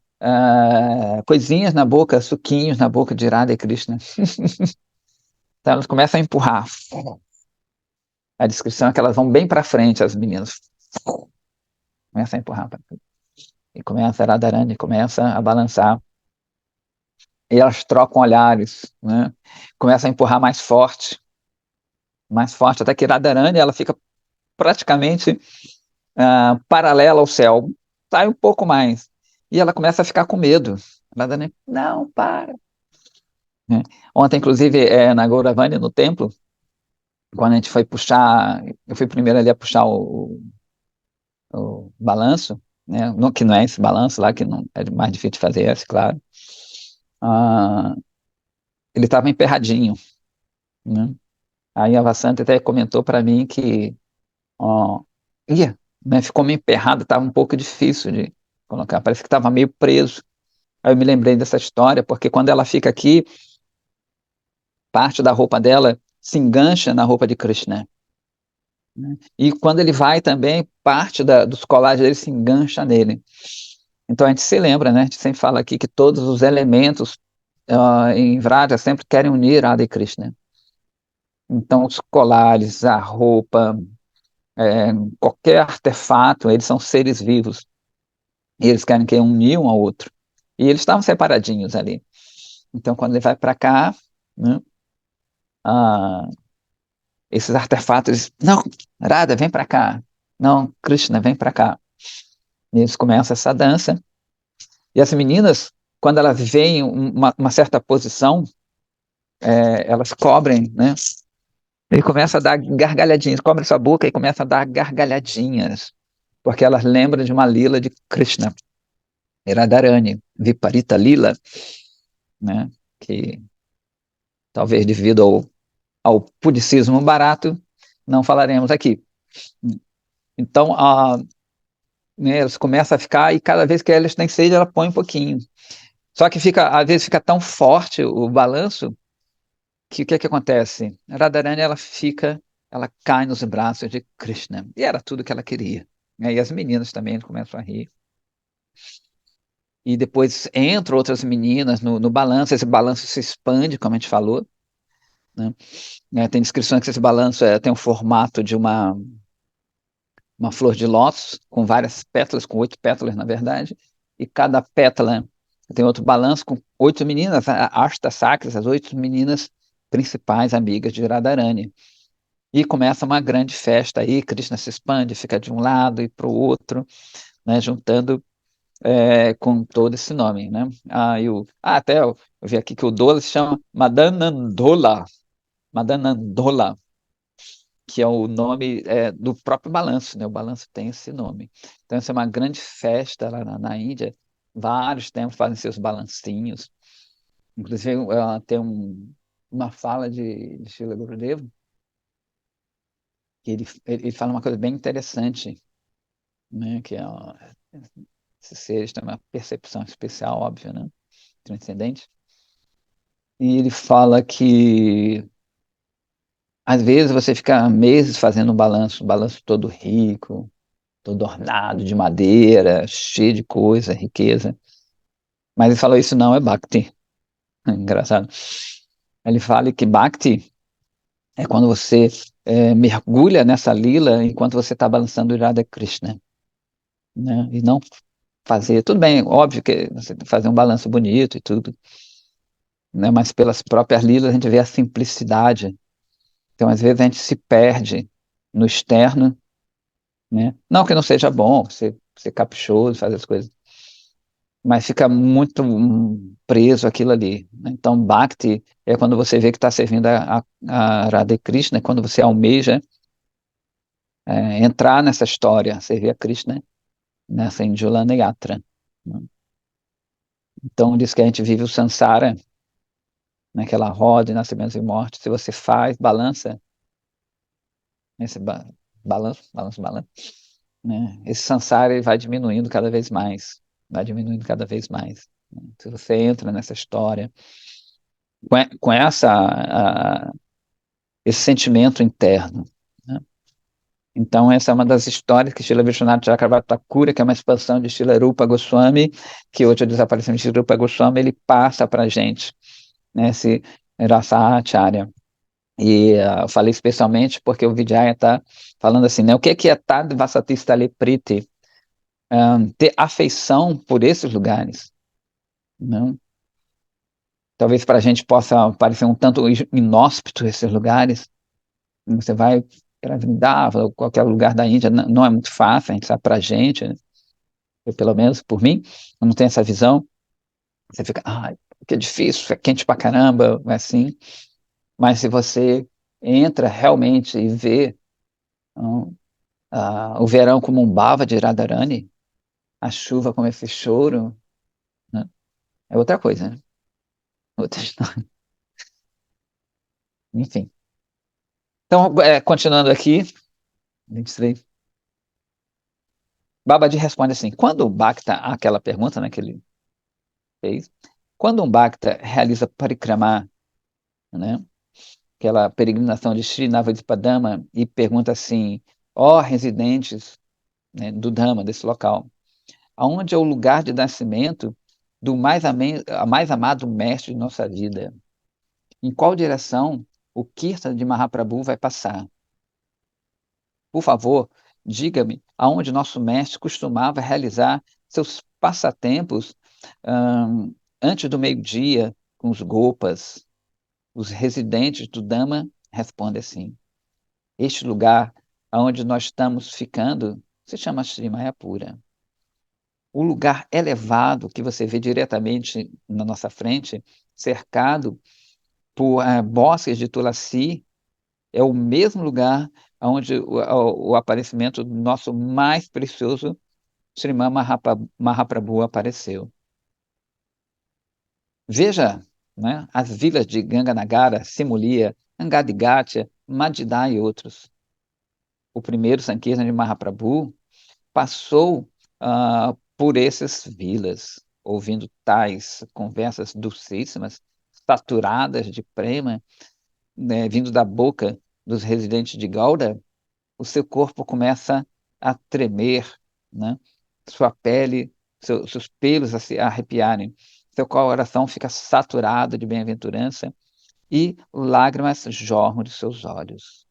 coisinhas na boca, suquinhos na boca de Radha e Krishna. Então elas começam a empurrar. A descrição é que elas vão bem para frente, as meninas. Começa a empurrar. E começa a Radharani, começa a balançar. E elas trocam olhares, né? Começa a empurrar mais forte, até que Radharani ela fica praticamente paralela ao céu. Sai um pouco mais. E ela começa a ficar com medo. Radharani, não, para. Né? Ontem, inclusive, na Gauravani, no templo, quando a gente foi puxar, eu fui primeiro ali a puxar o balanço, né, que não é esse balanço lá, que não, é mais difícil de fazer esse, claro. Ah, ele estava emperradinho, né? Aí a Vassante até comentou para mim que, ó, ia, né, ficou meio emperrado, estava um pouco difícil de colocar, parece que estava meio preso. Aí eu me lembrei dessa história, porque quando ela fica aqui, parte da roupa dela se engancha na roupa de Krishna, né? E quando ele vai também, parte dos colares dele se engancha nele. Então a gente se lembra, né? A gente sempre fala aqui que todos os elementos em Vraja sempre querem unir Radha e Krishna. Então os colares, a roupa, é, qualquer artefato, eles são seres vivos. E eles querem que unir um ao outro. E eles estavam separadinhos ali. Então quando ele vai para cá, né, ah, esses artefatos, não, Radha, vem para cá. Não, Krishna, vem para cá. E eles começam essa dança. E as meninas, quando elas veem uma certa posição, elas cobrem, né? Ele começa a dar gargalhadinhas, cobre sua boca e começa a dar gargalhadinhas, porque elas lembram de uma lila de Krishna, Radharani, Viparita Lila, né? Que talvez devido ao pudicismo barato, não falaremos aqui. Então, né, elas começam a ficar, e cada vez que elas têm sede, ela põe um pouquinho. Só que fica, às vezes fica tão forte o balanço que o que acontece? A Radharani, ela cai nos braços de Krishna. E era tudo que ela queria, né? E as meninas também começam a rir. E depois entram outras meninas no balanço, esse balanço se expande, como a gente falou, né? Tem descrições que esse balanço tem o formato de uma flor de lótus, com várias pétalas, com 8 pétalas, na verdade, e cada pétala tem outro balanço com 8 meninas, a Ashta Sakras, as 8 meninas principais amigas de Radharani. E começa uma grande festa aí, Krishna se expande, fica de um lado e para o outro, né, juntando com todo esse nome, né? Até eu vi aqui que o Dola se chama Madanandola, Madanandola, que é o nome do próprio balanço, né? O balanço tem esse nome. Então, essa é uma grande festa lá na Índia. Vários templos fazem seus balancinhos. Inclusive, tem uma fala de Srila Gurudeva, que ele fala uma coisa bem interessante, né? Que esses seres têm uma percepção especial, óbvio, né? Transcendente. E ele fala que às vezes você fica meses fazendo um balanço todo rico, todo ornado de madeira, cheio de coisa, riqueza. Mas ele falou isso não é Bhakti. Engraçado. Ele fala que Bhakti é quando você mergulha nessa lila enquanto você está balançando o Radha Krishna, né? E não fazer, tudo bem, óbvio que você tem que fazer um balanço bonito e tudo, né? Mas pelas próprias lilas a gente vê a simplicidade. Então, às vezes, a gente se perde no externo, né? Não que não seja bom ser caprichoso, fazer as coisas, mas fica muito preso aquilo ali, né? Então, Bhakti é quando você vê que está servindo a Radha Krishna, quando você almeja entrar nessa história, servir a Krishna nessa Indulana Yatra, né? Então, diz que a gente vive o samsara, naquela roda de nascimentos e mortes. Se você faz, balança, esse balanço, balanço, balanço, né? Esse samsara ele vai diminuindo cada vez mais, vai diminuindo cada vez mais, né? Se você entra nessa história com esse sentimento interno, né? Então, essa é uma das histórias que Srila Vishwanath Chakravarti Thakura, que é uma expansão de Srila Rupa Goswami, que hoje é o desaparecimento de Srila Rupa Goswami, ele passa para a gente, né, esse Rasa Acharya. E eu falei especialmente porque o Vijaya está falando assim, né? O que é Tad Vasati Stale Priti? Ter afeição por esses lugares, não? Talvez para a gente possa parecer um tanto inóspito esses lugares. Você vai para Vrindavan ou qualquer lugar da Índia, não é muito fácil, a gente sabe para a gente, né? Eu, pelo menos por mim, eu não tenho essa visão. Você fica, que é difícil, é quente pra caramba, é assim. Mas se você entra realmente e vê o verão como um bhava de Radharani, a chuva como esse choro, né? É outra coisa, né? Outra história. Enfim. Então, continuando aqui, 23, Babaji responde assim: quando o Bhakta, aquela pergunta, né, que ele fez, quando um Bhakta realiza parikrama, né, aquela peregrinação de Sri Navadvipadama, e pergunta assim: ó residentes, né, do Dhamma, desse local, aonde é o lugar de nascimento do mais amado mestre de nossa vida? Em qual direção o Kirtan de Mahaprabhu vai passar? Por favor, diga-me aonde nosso mestre costumava realizar seus passatempos antes do meio-dia com os gopas. Os residentes do Dhamma respondem assim: este lugar aonde nós estamos ficando se chama Sri Mayapura. O lugar elevado que você vê diretamente na nossa frente, cercado por bosques de Tulasi, é o mesmo lugar onde o aparecimento do nosso mais precioso Sriman Mahaprabhu apareceu. Veja, né, as vilas de Ganganagara, Simulia, Angadigatya, Madhya e outros. O primeiro Sankirtan de Mahaprabhu passou por essas vilas, ouvindo tais conversas docíssimas, saturadas de prema, né, vindo da boca dos residentes de Gauda. O seu corpo começa a tremer, né? Sua pele, seus pelos a se arrepiarem, seu coração fica saturado de bem-aventurança e lágrimas jorram de seus olhos.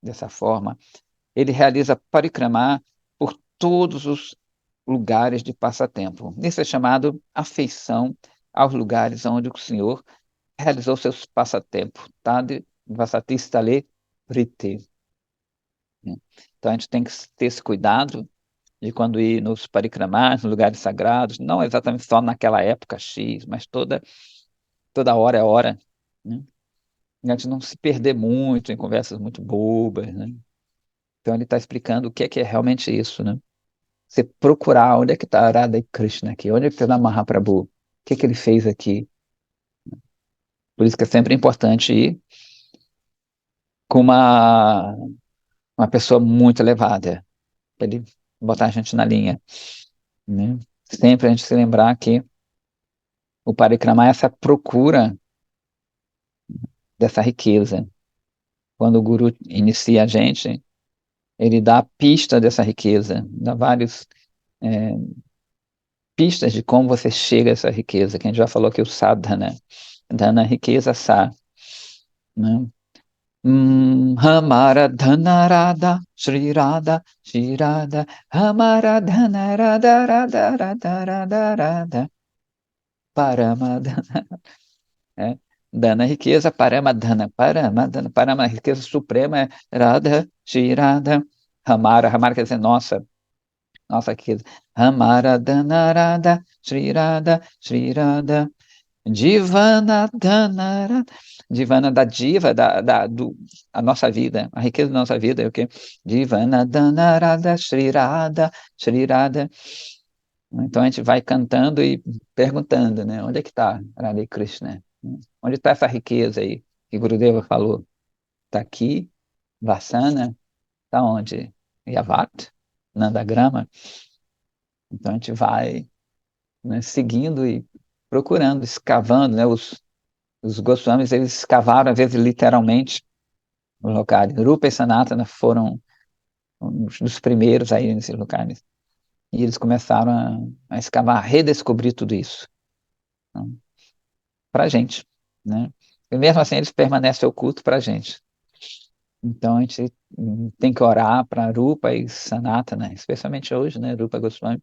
Dessa forma, ele realiza parikrama por todos os lugares de passatempo. Isso é chamado afeição aos lugares onde o Senhor realizou seus passatempos. Tade vasati stale prite. Então a gente tem que ter esse cuidado de quando ir nos parikramas, nos lugares sagrados, não exatamente só naquela época X, mas toda hora é hora, né? E a gente não se perder muito em conversas muito bobas, né? Então ele está explicando o que é realmente isso, né? Você procurar onde é que está Radha e Krishna aqui, onde é que está Mahaprabhu, o que ele fez aqui. Por isso que é sempre importante ir com uma pessoa muito elevada, para ele botar a gente na linha, né? Sempre a gente se lembrar que o parikrama é essa procura dessa riqueza. Quando o guru inicia a gente, ele dá a pista dessa riqueza, dá várias pistas de como você chega a essa riqueza, que a gente já falou aqui o sadhana, dana riqueza sa, né? Hamara dhanarada, Shri Radha, Shri Radha, Hamara dhanarada, Radha, Radha, Radha, Radha, Paramadana, né? Dana riqueza, Paramadana, Paramadana, Parama riqueza suprema é Radha, Shri Radha, Hamara quer dizer nossa, nossa riqueza, Hamara dhanarada, Shri Radha, Shri Radha, Divana Dhanara, Divana da diva, a nossa vida, a riqueza da nossa vida é o quê? Divana Dhanarada, Shrirada, Shrirada. Então a gente vai cantando e perguntando, né? Onde é que está Radha e Krishna? Onde está essa riqueza aí que Gurudeva falou? Está aqui, Vassana, está onde? Yavat, Nandagrama. Então a gente vai, né, seguindo e procurando, escavando, né? Os Goswamis, eles escavaram, às vezes, literalmente, os locais. Rupa e Sanatana foram uns dos primeiros aí nesses locais. E eles começaram a escavar, a redescobrir tudo isso, né, para a gente, né? E mesmo assim eles permanecem ocultos para a gente. Então a gente tem que orar para Rupa e Sanatana, especialmente hoje, né? Rupa Goswami,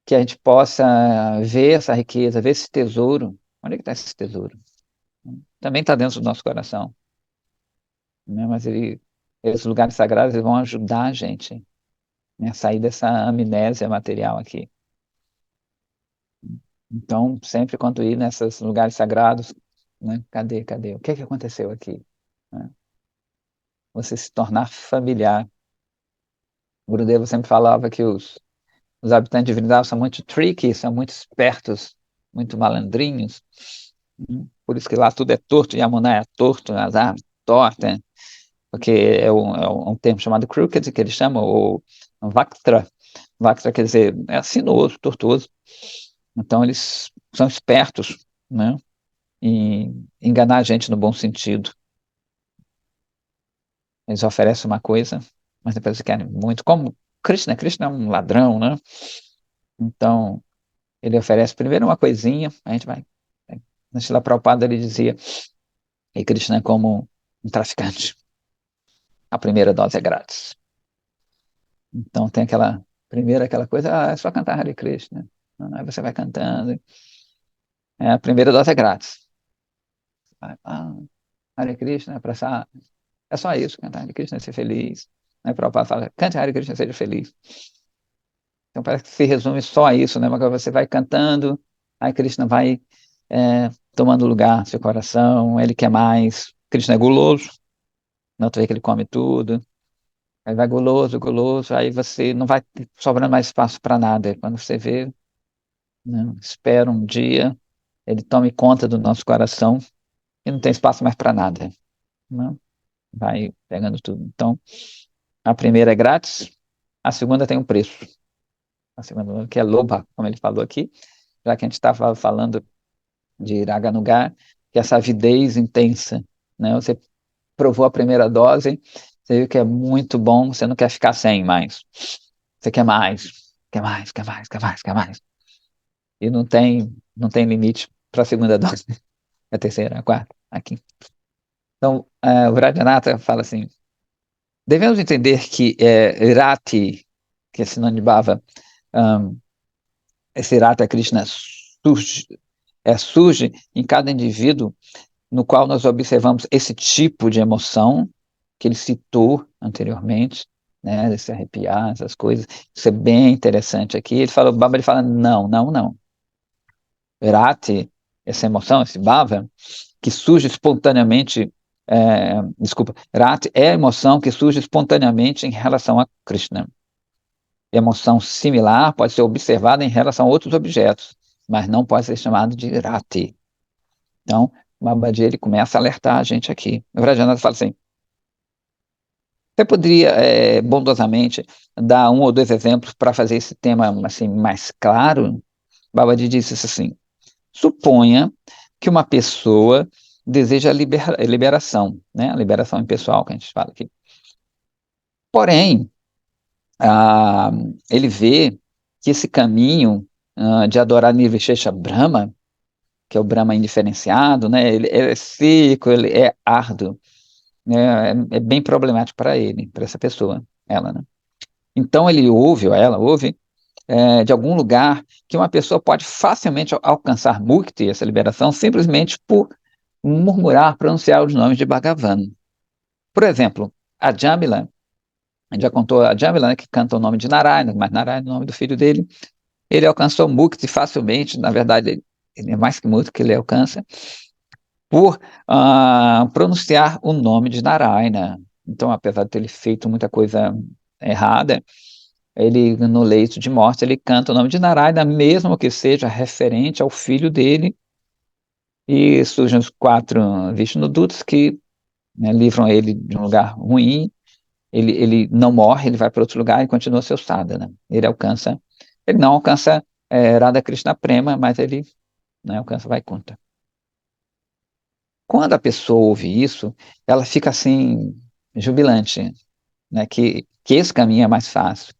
que a gente possa ver essa riqueza, ver esse tesouro. Onde é que está esse tesouro? Também está dentro do nosso coração, né? Mas esses lugares sagrados eles vão ajudar a gente, né, a sair dessa amnésia material aqui. Então, sempre quando ir nesses lugares sagrados, né, cadê? O que aconteceu aqui? Né? Você se tornar familiar. O Gurudeva sempre falava que os habitantes de Vrindavan são muito tricky, são muito espertos, muito malandrinhos. Por isso que lá tudo é torto, Yamuna é torto, as árvores tortas, porque é um termo chamado crooked, que eles chamam, ou Vaktra. Vaktra quer dizer, é sinuoso, tortuoso. Então eles são espertos, né, em enganar a gente no bom sentido. Eles oferecem uma coisa, mas depois eles querem muito. Como Krishna é um ladrão, né? Então, ele oferece primeiro uma coisinha, a gente vai. Na Srila Prabhupada ele dizia, e Krishna é como um traficante. A primeira dose é grátis. Então tem aquela coisa, é só cantar Hare Krishna. Aí você vai cantando. A primeira dose é grátis. Hare Krishna, é só isso, cantar Hare Krishna, ser feliz. Aí Prabhupada fala, cante Hare Krishna, seja feliz. Então parece que se resume só a isso, né? Mas você vai cantando, aí Krishna vai tomando lugar no seu coração, ele quer mais. Krishna é guloso, não tu vê que ele come tudo. Aí vai guloso, guloso, aí você não vai sobrando mais espaço para nada. Quando você vê, né, espera um dia, ele tome conta do nosso coração e não tem espaço mais para nada. Né? Vai pegando tudo. Então, a primeira é grátis, a segunda tem um preço. A segunda, que é loba, como ele falou aqui, já que a gente estava falando de Raganuga, que é essa avidez intensa. Né? Você provou a primeira dose, você viu que é muito bom, você não quer ficar sem mais. Você quer mais, quer mais, quer mais, quer mais, quer mais. E não tem limite para a segunda dose, a terceira, a quarta, a quinta. Então, o Virajanata fala assim, devemos entender que Rati, que é sinônimo de Bhava, esse Rata Krishna surge em cada indivíduo no qual nós observamos esse tipo de emoção que ele citou anteriormente, né, de se arrepiar, essas coisas. Isso é bem interessante aqui. O Baba ele fala, não, não, não. Rati, essa emoção, esse bhava, que surge espontaneamente, desculpa, Rati é a emoção que surge espontaneamente em relação a Krishna. Emoção similar pode ser observada em relação a outros objetos, mas não pode ser chamado de Rati. Então, o Babaji ele começa a alertar a gente aqui. O Vrajanatha fala assim, você poderia, bondosamente, dar um ou dois exemplos para fazer esse tema assim, mais claro? Babaji disse assim, suponha que uma pessoa deseja liberação, né? A liberação impessoal que a gente fala aqui. Porém, ah, ele vê que esse caminho de adorar Nirvishesha Brahma, que é o Brahma indiferenciado, né? Ele é seco, ele é árduo, né? É bem problemático para ele, para essa pessoa, ela, né? Então ele ouve, ou ela ouve, de algum lugar que uma pessoa pode facilmente alcançar mukti, essa liberação, simplesmente por murmurar, pronunciar os nomes de Bhagavan. Por exemplo, a Jamila, a gente já contou a Jamila, né, que canta o nome de Narayana, mas Narayana é o nome do filho dele, ele alcançou mukti facilmente, na verdade, ele é mais que mukti que ele alcança, por pronunciar o nome de Narayana. Então, apesar de ter feito muita coisa errada, ele, no leito de morte, ele canta o nome de Narayana, mesmo que seja referente ao filho dele, e surgem os 4 Vishnudutas que, né, livram ele de um lugar ruim, ele não morre, ele vai para outro lugar e continua seu sadhana. Ele não alcança Radha Krishna Prema, mas ele, né, alcança Vaikuntha. Quando a pessoa ouve isso, ela fica assim, jubilante, né, que esse caminho é mais fácil.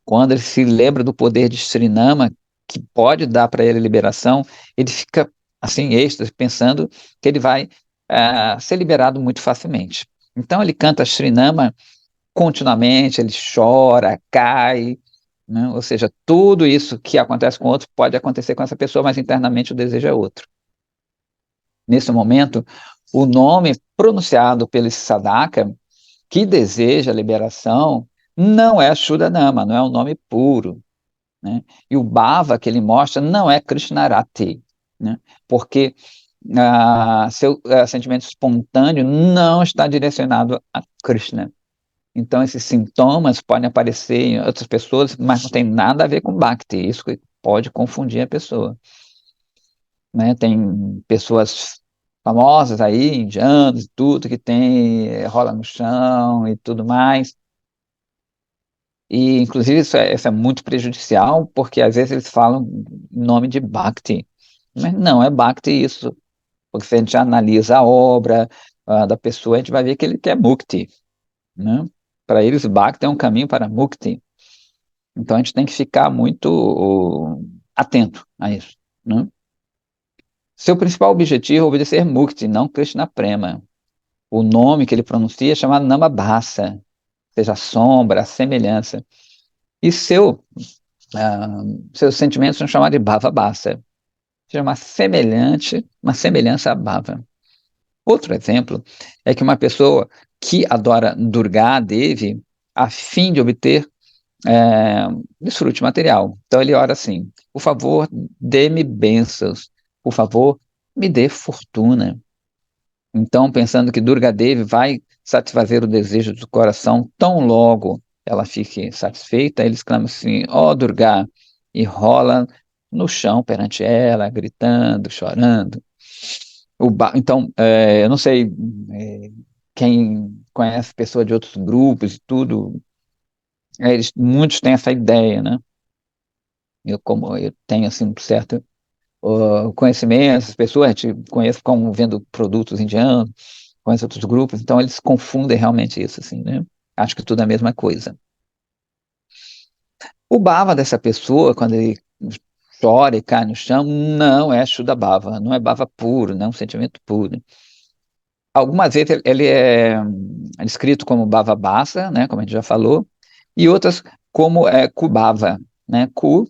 Quando ele se lembra do poder de Srinama, que pode dar para ele liberação, ele fica assim, êxtase, pensando que ele vai ser liberado muito facilmente. Então ele canta Srinama continuamente, ele chora, cai, né? Ou seja, tudo isso que acontece com outro pode acontecer com essa pessoa, mas internamente o desejo é outro. Nesse momento, o nome pronunciado pelo sadhaka, que deseja a liberação, não é Shuddhanama, não é um nome puro. Né? E o bhava que ele mostra não é Krishnarati, né? Porque seu sentimento espontâneo não está direcionado a Krishna. Então, esses sintomas podem aparecer em outras pessoas, mas não tem nada a ver com Bhakti. Isso que pode confundir a pessoa, né? Tem pessoas famosas aí, indianos e tudo, que tem rola no chão e tudo mais. E, inclusive, isso é muito prejudicial, porque às vezes eles falam em nome de Bhakti. Mas não é Bhakti isso, porque se a gente analisa a obra da pessoa, a gente vai ver que ele quer Mukti, né? Para eles, Bhakti é um caminho para Mukti. Então a gente tem que ficar muito atento a isso, né? Seu principal objetivo é obedecer Mukti, não Krishna Prema. O nome que ele pronuncia é chamado Namabhasa, ou seja, a sombra, a semelhança. E ah, seus sentimentos são chamados de Bhavabhasa, ou seja, uma semelhança a Bhava. Outro exemplo é que uma pessoa que adora Durga Devi, a fim de obter é, desfrute material. Então ele ora assim: por favor, dê-me bênçãos, por favor, me dê fortuna. Então, pensando que Durga Devi vai satisfazer o desejo do coração tão logo ela fique satisfeita, ele exclama assim: ó Durga, e rola no chão perante ela, gritando, chorando. Então, eu não sei quem conhece pessoas de outros grupos e tudo, muitos têm essa ideia, né? Como eu tenho assim um certo conhecimento, as pessoas te conheço como vendo produtos indianos, conheço outros grupos, então eles confundem realmente isso, assim, né? Acho que tudo é a mesma coisa. O bhava dessa pessoa, quando ele chora e cai no chão, não é Shuddha Bhava, não é bhava puro, não é um sentimento puro. Algumas vezes ele é escrito como bhava basa, né, como a gente já falou, e outras como kubhava, né? Ku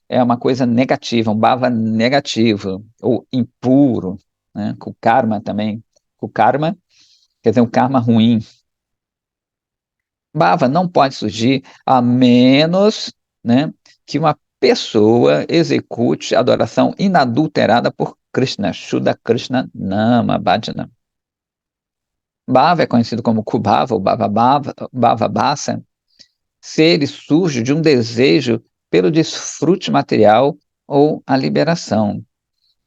é uma coisa negativa, um bhava negativo, ou impuro, né? Kukarma também. Kukarma quer dizer um karma ruim. Bhava não pode surgir a menos, né, que uma pessoa execute adoração inadulterada por Krishna, Shuddha Krishna Nama Bhajana. Bhava é conhecido como Kubhava ou Bhava Bhasa, se ele surge de um desejo pelo desfrute material ou a liberação,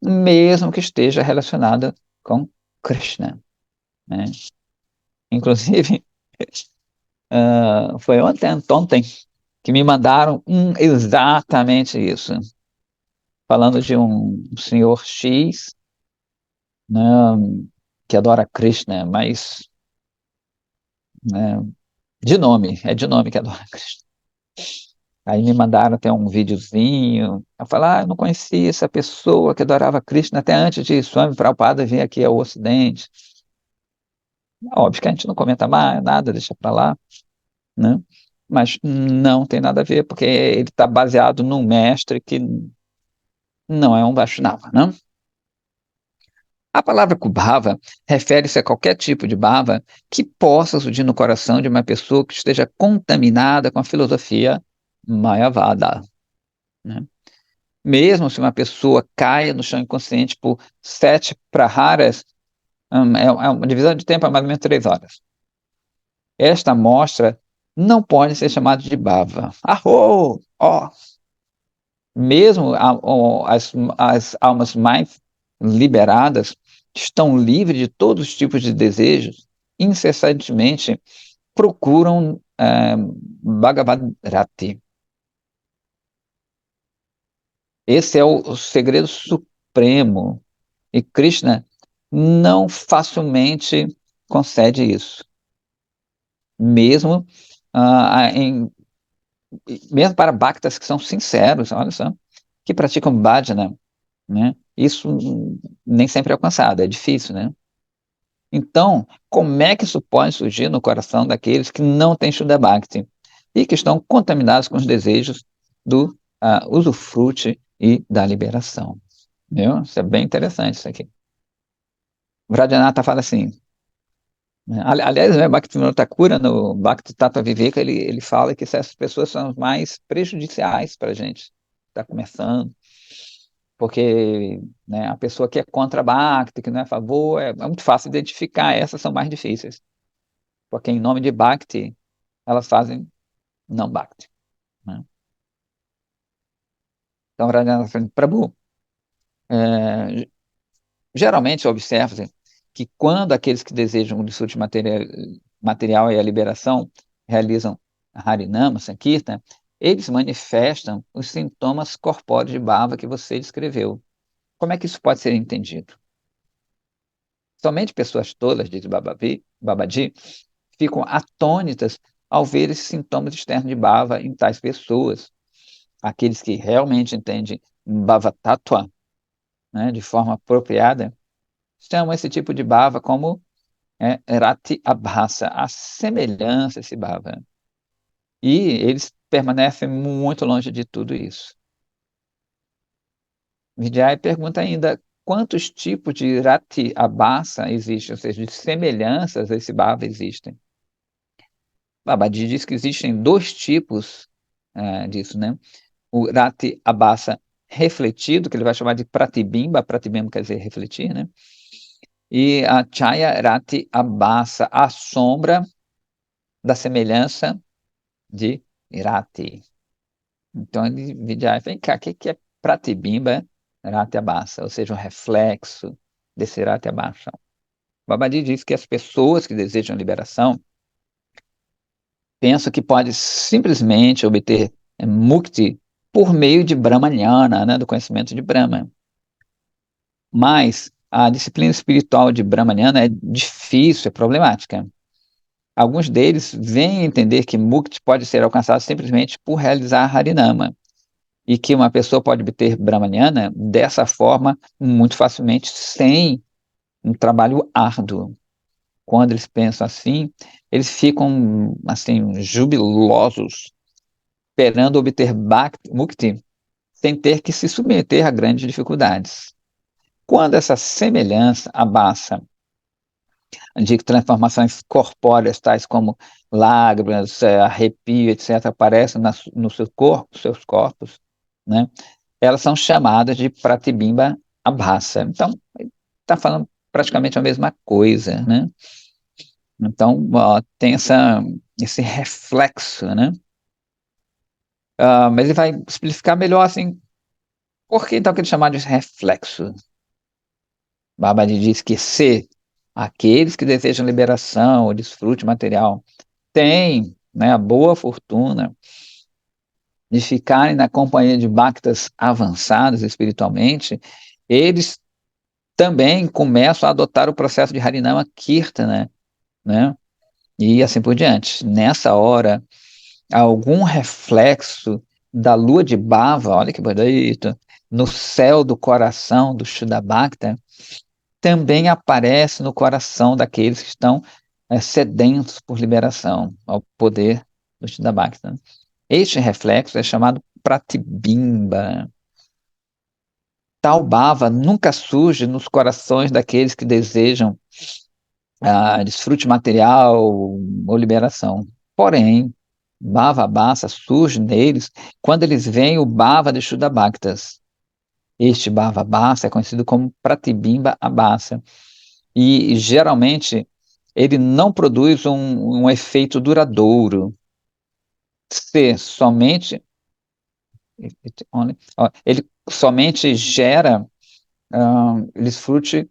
mesmo que esteja relacionada com Krishna, né? Inclusive, foi ontem que me mandaram exatamente isso, falando de um senhor X, né, que adora Krishna, mas né, de nome que adora Krishna. Aí me mandaram até um videozinho. Eu falei, eu não conhecia essa pessoa que adorava Krishna até antes de Swami Prabhupada vir aqui ao Ocidente. Óbvio que a gente não comenta mais nada, deixa para lá, né? Mas não tem nada a ver, porque ele está baseado num mestre que não é um Vaishnava, né? A palavra Kubhava refere-se a qualquer tipo de bhava que possa surgir no coração de uma pessoa que esteja contaminada com a filosofia Mayavada, né? Mesmo se uma pessoa caia no chão inconsciente por 7 praharas, é uma divisão de tempo é mais ou menos 3 horas. Esta amostra não pode ser chamada de bhava. Arro! Ó! Mesmo as almas mais liberadas estão livres de todos os tipos de desejos, incessantemente procuram Bhagavad Rati. Esse é o segredo supremo. E Krishna não facilmente concede isso. Mesmo, ah, em, mesmo para bhaktas que são sinceros, olha só, que praticam bhajana, né? Isso nem sempre é alcançado, é difícil, né? Então, como é que isso pode surgir no coração daqueles que não têm Shuddha Bhakti e que estão contaminados com os desejos do usufrute e da liberação? Viu? Isso é bem interessante isso aqui. Vradyanatha fala assim, né? Aliás, né, Bhaktivinoda Thakura, no Bhakti Tattva Viveka, ele fala que essas pessoas são as mais prejudiciais para a gente, está começando, porque né, a pessoa que é contra Bhakti, que não é a favor, é muito fácil identificar, essas são mais difíceis. porque em nome de Bhakti, elas fazem não Bhakti. Né? Então, Radharani falou, Prabhu, é, geralmente observa-se que quando aqueles que desejam o desfrute material e a liberação realizam Harinama, Sankirtan, eles manifestam os sintomas corpóreos de bhava que você descreveu. Como é que isso pode ser entendido? Somente pessoas tolas, diz Babaji, ficam atônitas ao ver esses sintomas externos de bhava em tais pessoas. Aqueles que realmente entendem bhava tattva, né, de forma apropriada, chamam esse tipo de bhava como rati abhasa, a semelhança a esse bhava. E eles permanecem muito longe de tudo isso. Vijay pergunta ainda quantos tipos de rati abhasa existem, ou seja, de semelhanças a esse bhava existem. Babaji diz que existem dois tipos disso, né? O rati abhasa refletido, que ele vai chamar de pratibimba quer dizer refletir, né? E a chaya rati abhasa, a sombra da semelhança de rati. Então ele Vijay vem cá, o que é pratibimba rati abhasa, ou seja, um reflexo desse rati abhasa. Babaji diz que as pessoas que desejam liberação pensam que pode simplesmente obter mukti por meio de Brahmanyana, né, do conhecimento de Brahma. Mas a disciplina espiritual de Brahmanyana é difícil, é problemática. Alguns deles vêm entender que mukti pode ser alcançado simplesmente por realizar Harinama, e que uma pessoa pode obter Brahmanyana dessa forma muito facilmente, sem um trabalho árduo. Quando eles pensam assim, eles ficam assim jubilosos, esperando obter mukti sem ter que se submeter a grandes dificuldades. Quando essa semelhança abaixa de transformações corpóreas, tais como lágrimas, arrepio, etc., aparecem no seu corpo, seus corpos, né? Elas são chamadas de pratibimba abhasa. Então, está falando praticamente a mesma coisa, né? Então, tem esse reflexo, né? Mas ele vai explicar melhor, assim, por que então que ele chama de reflexo? Babaji diz que se aqueles que desejam liberação ou desfrute material têm, né, a boa fortuna de ficarem na companhia de bhaktas avançados espiritualmente, eles também começam a adotar o processo de Harinama Kirtana, né? E assim por diante. Nessa hora, algum reflexo da lua de Bava, olha que bonito, no céu do coração do Shuddhabhakta, também aparece no coração daqueles que estão sedentos por liberação, ao poder do Shuddhabhakta. Este reflexo é chamado Pratibimba. Tal bhava nunca surge nos corações daqueles que desejam desfrute material ou liberação. Porém, bhava abhasa surge neles quando eles veem o bhava de Shuddhabhaktas. Este bhava abhasa é conhecido como Pratibimba abhasa. E geralmente ele não produz um efeito duradouro. Se somente ele somente gera desfrute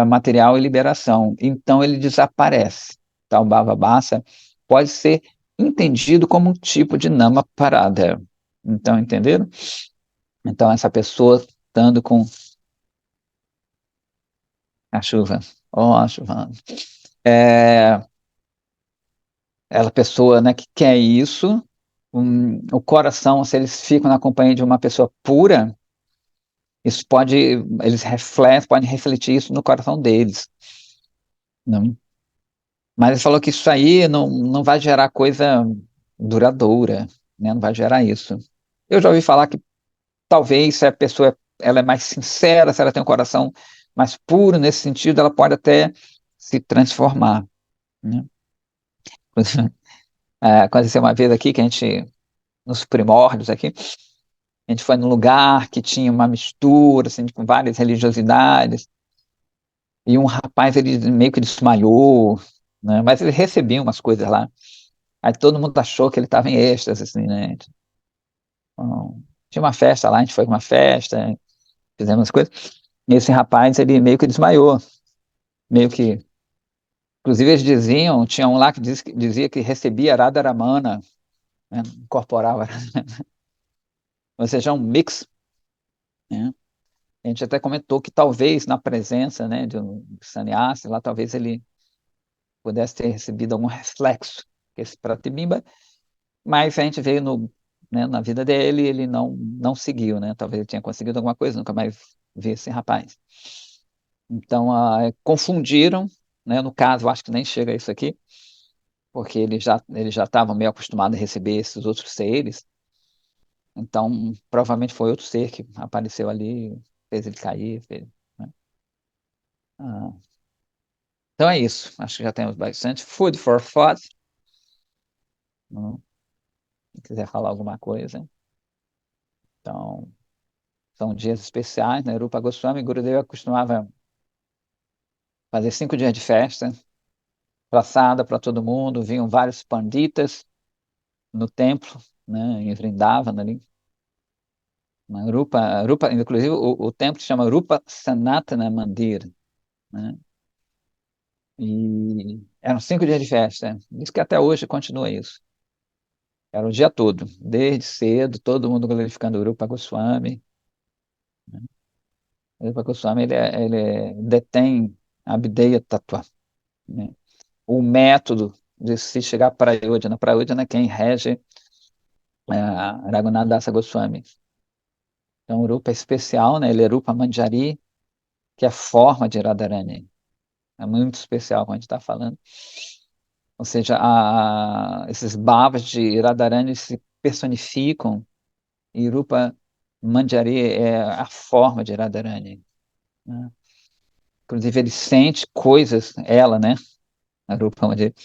material e liberação. Então ele desaparece. Tal bhava bhasa pode ser entendido como um tipo de nama parada. Então, entenderam? Então, essa pessoa estando com a chuva, a chuva, é, ela pessoa, né, que quer isso, o coração, se eles ficam na companhia de uma pessoa pura, isso pode, eles refletem, podem refletir isso no coração deles. Não? Mas ele falou que isso aí não vai gerar coisa duradoura, né? Não vai gerar isso. Eu já ouvi falar que talvez se a pessoa ela é mais sincera, se ela tem um coração mais puro nesse sentido, ela pode até se transformar, né? Aconteceu uma vez aqui que a gente, nos primórdios aqui, a gente foi num lugar que tinha uma mistura, assim, com várias religiosidades, e um rapaz, ele meio que desmaiou, né? Mas ele recebia umas coisas lá. Aí todo mundo achou que ele estava em êxtase, assim, né? Então, tinha uma festa lá, a gente foi com uma festa, fizemos umas coisas. E esse rapaz, ele meio que desmaiou, meio que. Inclusive, eles diziam, tinha um lá que dizia que recebia Radharamana, né? Incorporava, ou seja, um mix, né? A gente até comentou que talvez na presença, né, de um sannyasi, lá talvez ele pudesse ter recebido algum reflexo esse Pratibimba, mas a gente veio no, né, na vida dele, ele não seguiu, né? Talvez ele tenha conseguido alguma coisa, nunca mais vi esse rapaz. Então, confundiram, né? No caso, eu acho que nem chega a isso aqui, porque ele já estava meio acostumado a receber esses outros seres. Então, provavelmente foi outro ser que apareceu ali, fez ele cair, fez, né? Ah, então é isso. Acho que já temos bastante. Food for thought. Se quiser falar alguma coisa. Então, são dias especiais, né? Rupa Goswami Gurudeva costumava fazer 5 dias de festa, praçada para todo mundo. Vinham vários panditas no templo, né? Em Vrindavan ali. Rupa, inclusive o templo se chama Rupa Sanatana Mandir, né? E eram 5 dias de festa. Diz que até hoje continua isso. Era o dia todo, desde cedo, todo mundo glorificando o Rupa Goswami. O Rupa Goswami, ele detém a Abdeya Tattva, né? O método de se chegar para Ayodhya. Para Ayodhya, quem rege é a Raghunath Dasa Goswami. Então, o Rupa é especial, né? Ele é Rupa Manjari, que é a forma de Radharani. É muito especial quando a gente está falando. Ou seja, esses bhavas de Radharani se personificam e Rupa Manjari é a forma de Radharani, né? Inclusive, ele sente coisas, ela, né? A Rupa Manjari,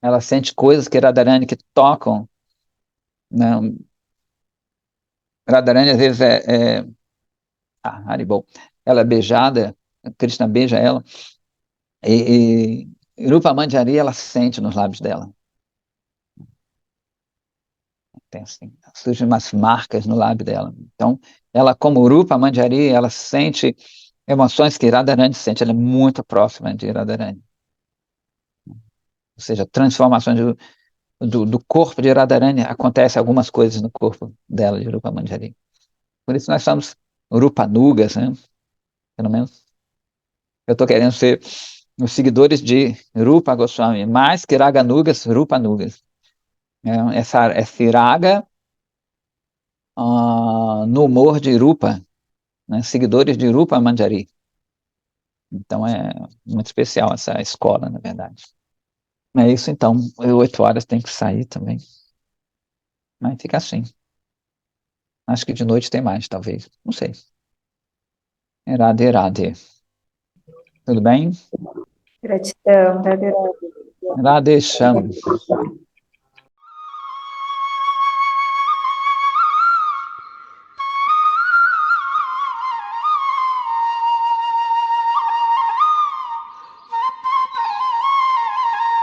ela sente coisas que Radharani que tocam, né? Radharani, às vezes, Haribol, ela é beijada, Krishna beija ela, e Rupa Manjari, ela sente nos lábios dela. Tem assim, surgem umas marcas no lábio dela. Então, ela, como Rupa Manjari, ela sente emoções que Radharani sente, ela é muito próxima de Radharani. Ou seja, transformações do corpo de Radharani, acontecem algumas coisas no corpo dela, de Rupa Manjari. Por isso nós somos Rupanugas, né? Pelo menos eu estou querendo ser os seguidores de Rupa Goswami, mais que Raganugas, Rupanugas. Essa Iraga no humor de Rupa, né? Seguidores de Rupa Manjari. Então é muito especial essa escola, na verdade. É isso então, 8 horas tem que sair também. Mas fica assim. Acho que de noite tem mais, talvez. Não sei. Radhe, Radhe. Tudo bem? Gratidão, Radhe Radhe. Radhe Sham.